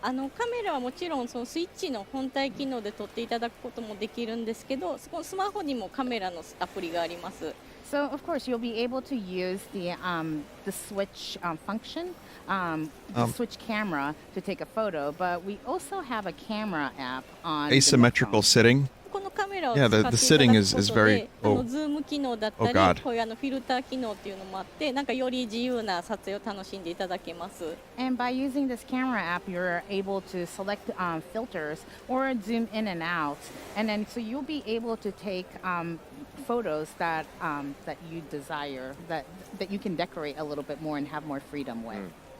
カメラはもちろんそのスイッチの本体機能で撮っていただくこともできるんですけど、そこのスマホにもカメラのアプリがあります。 So of course you'll be able to use the switch function, the switch camera to take a photo. But we also have a camera app on Asymmetrical sitting. このカメラを Yeah, 使っていただ the く sitting こと is で、 very. ズーム機能だったり、 Oh God. こういうフィルター機能っていうのもあって、なんかより自由な撮影を楽しんでいただけます。 And by using this camera app, you're able to select filters or zoom in and out, and then so you'll be able to take photos that you desire, that you can decorate a little bit more and have more freedom with.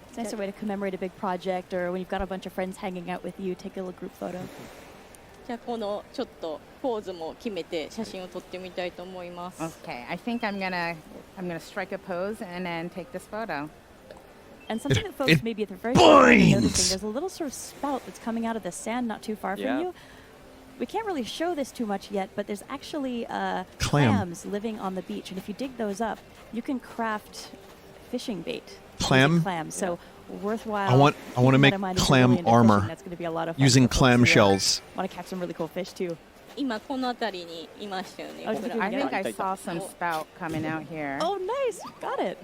It's a nicer way to commemorate a big project, or when you've got a bunch of friends hanging out with you, take a little group photo. じゃあこのちょっとポーズも決めて写真を撮ってみたいと思います。 Okay, I think I'm gonna strike a pose and then take this photo. And something that folks It maybe at the very beginning are binds. noticing, there's a little sort of spout that's coming out of the sand not too far Yeah. from you. We can't really show this too much yet, but there's actually Clam. clams living on the beach. And if you dig those up, you can craft fishing bait. Clam? using clams. So worthwhile. I want to keeping make that in mind if you're clam really into armor fishing. That's going to be a lot of fun using for folks clam who, shells. Want to catch some really cool fish too. 今この辺りにいましたよね。 Oh, ほら I think I saw some spout coming out here. Oh, nice! Got it.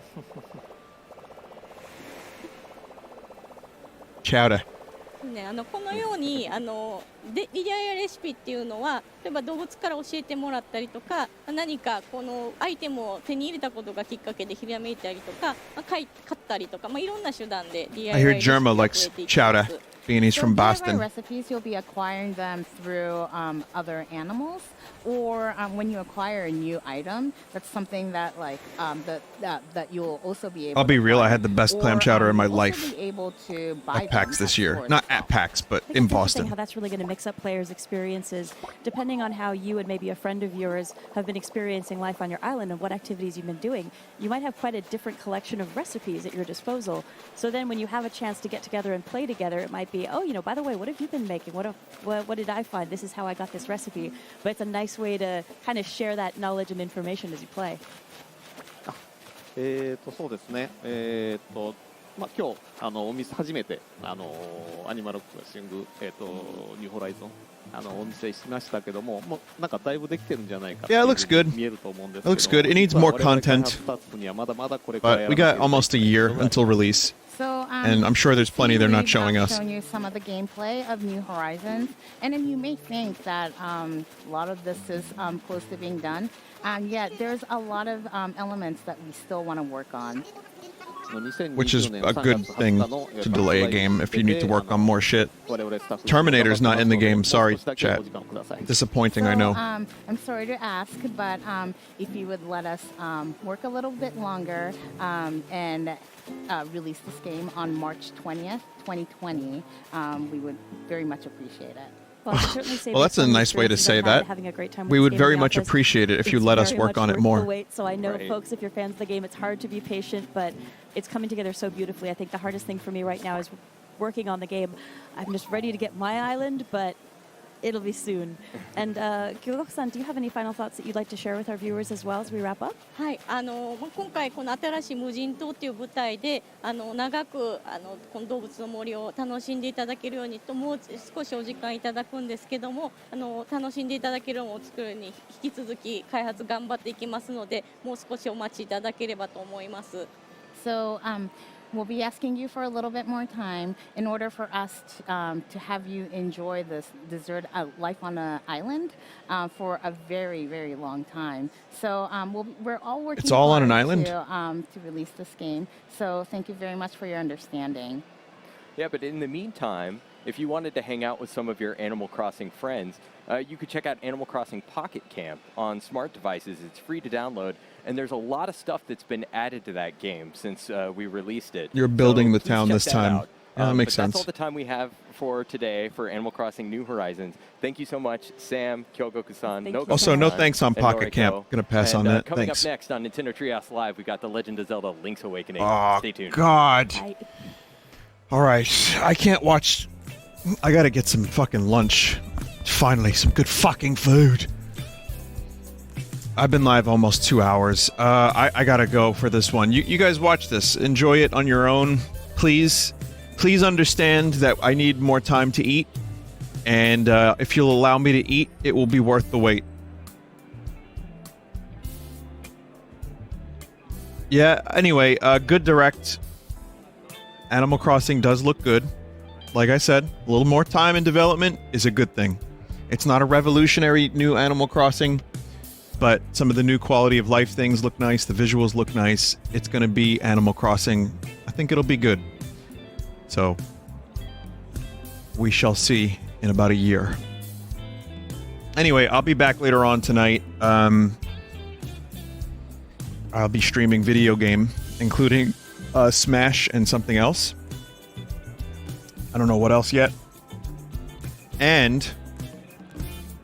Chowder. ね、このようにDIYレシピっていうのは、例えば動物から教えてもらったりとか、何かこのアイテムを手に入れたことがきっかけでひらめいたりとか、買ったりとか、いろんな手段で DIY I hear レシピを Germa 増え likes ていきま chowder. す。 Beanie's from DIY Boston. recipes, you'll be acquiring them through other animals, or when you acquire a new item, that's something that that you'll also be able. I'll be to real, I find. had the best clam Or, chowder in my you'll also life. be able to buy At PAX them this at year. stores. Not at PAX, but I think in it's interesting Boston. how that's really going to mix up players' experiences, depending on how you and maybe a friend of yours have been experiencing life on your island and what activities you've been doing. You might have quite a different collection of recipes at your disposal. So then when you have a chance to get together and play together, it might be, oh, by the way, what have you been making? What did I find? This is how I got this recipe. But it's a nice way to kind of share that knowledge and information as you play. そうですね。今日お店初めてアニマルクロッシングニューホライゾンお見せしましたけども、もうなんかだいぶできてるんじゃないか。Yeah, it looks good. 見えると思うんです It けど。 looks good. It needs more content. にはまだまだこれから But we got almost a year until release. So, And I'm sure there's plenty they're not showing us. Showing you some of the gameplay of New Horizons, and then you may think that a lot of this is close to being done, yet there's a lot of elements that we still want to work on. Which is a good thing to delay a game if you need to work on more shit. Terminator's not in the game, sorry, chat. Disappointing, I know. I'm sorry to ask, but if you would let us work a little bit longer and release this game on March 20th, 2020, we would very much appreciate it. Well, that's a nice way to say that. We would very much appreciate it if you let us work on it more. So I know, folks, if you're fans of the game, it's hard to be patient, but it's coming together so beautifully. I think the hardest thing for me right now is working on the game. I'm just ready to get my island, but it'll be soon. And Kyogo-san, do you have any final thoughts that you'd like to share with our viewers as well as we wrap up? はい、今回この新しい無人島という舞台で長くこの動物の森を楽しんでいただけるようにともう少しお時間いただくんですけども楽しんでいただけるものを作るに引き続き開発頑張っていきますのでもう少しお待ちいただければと思います。So, we'll be asking you for a little bit more time in order for us to have you enjoy this desert life on an island for a very, very long time. So we're all working It's all on an hard island? To release this game. So thank you very much for your understanding. Yeah, but in the meantime, if you wanted to hang out with some of your Animal Crossing friends, you could check out Animal Crossing Pocket Camp on smart devices. It's free to download, and there's a lot of stuff that's been added to that game since we released it. You're building the please town check this that time. out. Yeah, that makes but sense. That's all the time we have for today for Animal Crossing New Horizons. Thank you so much, Sam, Kyogoku-san, Noko-san, Also, no thanks on and Pocket Noriko. Camp. Gonna pass on that. Coming Thanks. up next on Nintendo Treehouse Live, we got The Legend of Zelda Link's Awakening. Oh, Stay tuned. God. All right. I can't watch. I gotta get some fucking lunch. Finally, some good fucking food. I've been live almost 2 hours. I gotta go for this one. You guys watch this. Enjoy it on your own. Please understand that I need more time to eat. And if you'll allow me to eat, it will be worth the wait. Yeah, anyway, good direct. Animal Crossing does look good. Like I said, a little more time in development is a good thing. It's not a revolutionary new Animal Crossing, but some of the new quality of life things look nice, the visuals look nice. It's going to be Animal Crossing. I think it'll be good. So, we shall see in about a year. Anyway, I'll be back later on tonight. I'll be streaming video game, including Smash and something else. I don't know what else yet. And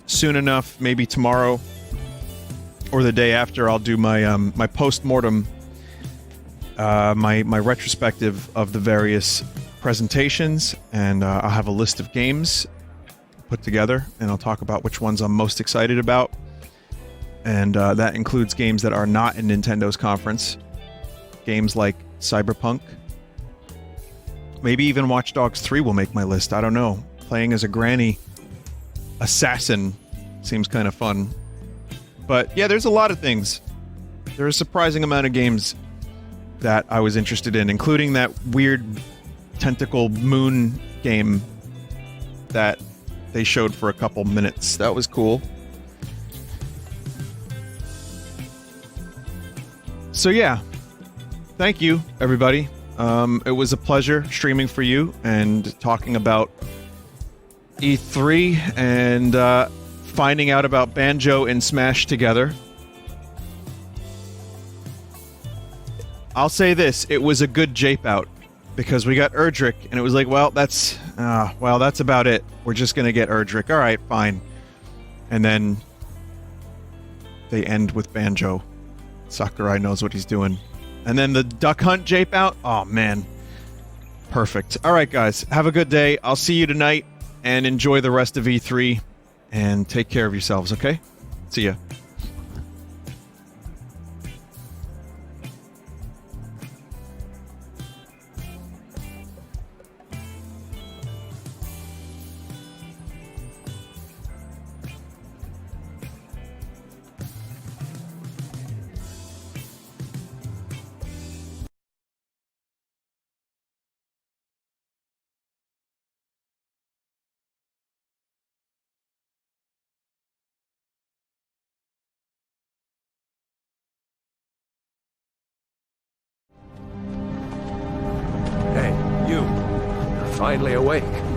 soon enough, maybe tomorrow or the day after, I'll do my my post-mortem, my retrospective of the various presentations, and I'll have a list of games put together, and I'll talk about which ones I'm most excited about. And that includes games that are not in Nintendo's conference. Games like Cyberpunk. Maybe even Watch Dogs 3 will make my list. I don't know. Playing as a granny assassin seems kind of fun. But yeah, there's a lot of things. There's a surprising amount of games that I was interested in, including that weird tentacle moon game that they showed for a couple minutes. That was cool. So yeah, thank you, everybody. It was a pleasure streaming for you and talking about E3 and finding out about Banjo and Smash together. I'll say this, it was a good jape out because we got Erdrick and it was like, well, that's about it. We're just going to get Erdrick. All right, fine. And then they end with Banjo. Sakurai knows what he's doing. And then the Duck Hunt jape out. Oh, man. Perfect. All right, guys. Have a good day. I'll see you tonight. And enjoy the rest of E3. And take care of yourselves, okay? See ya. finally awake.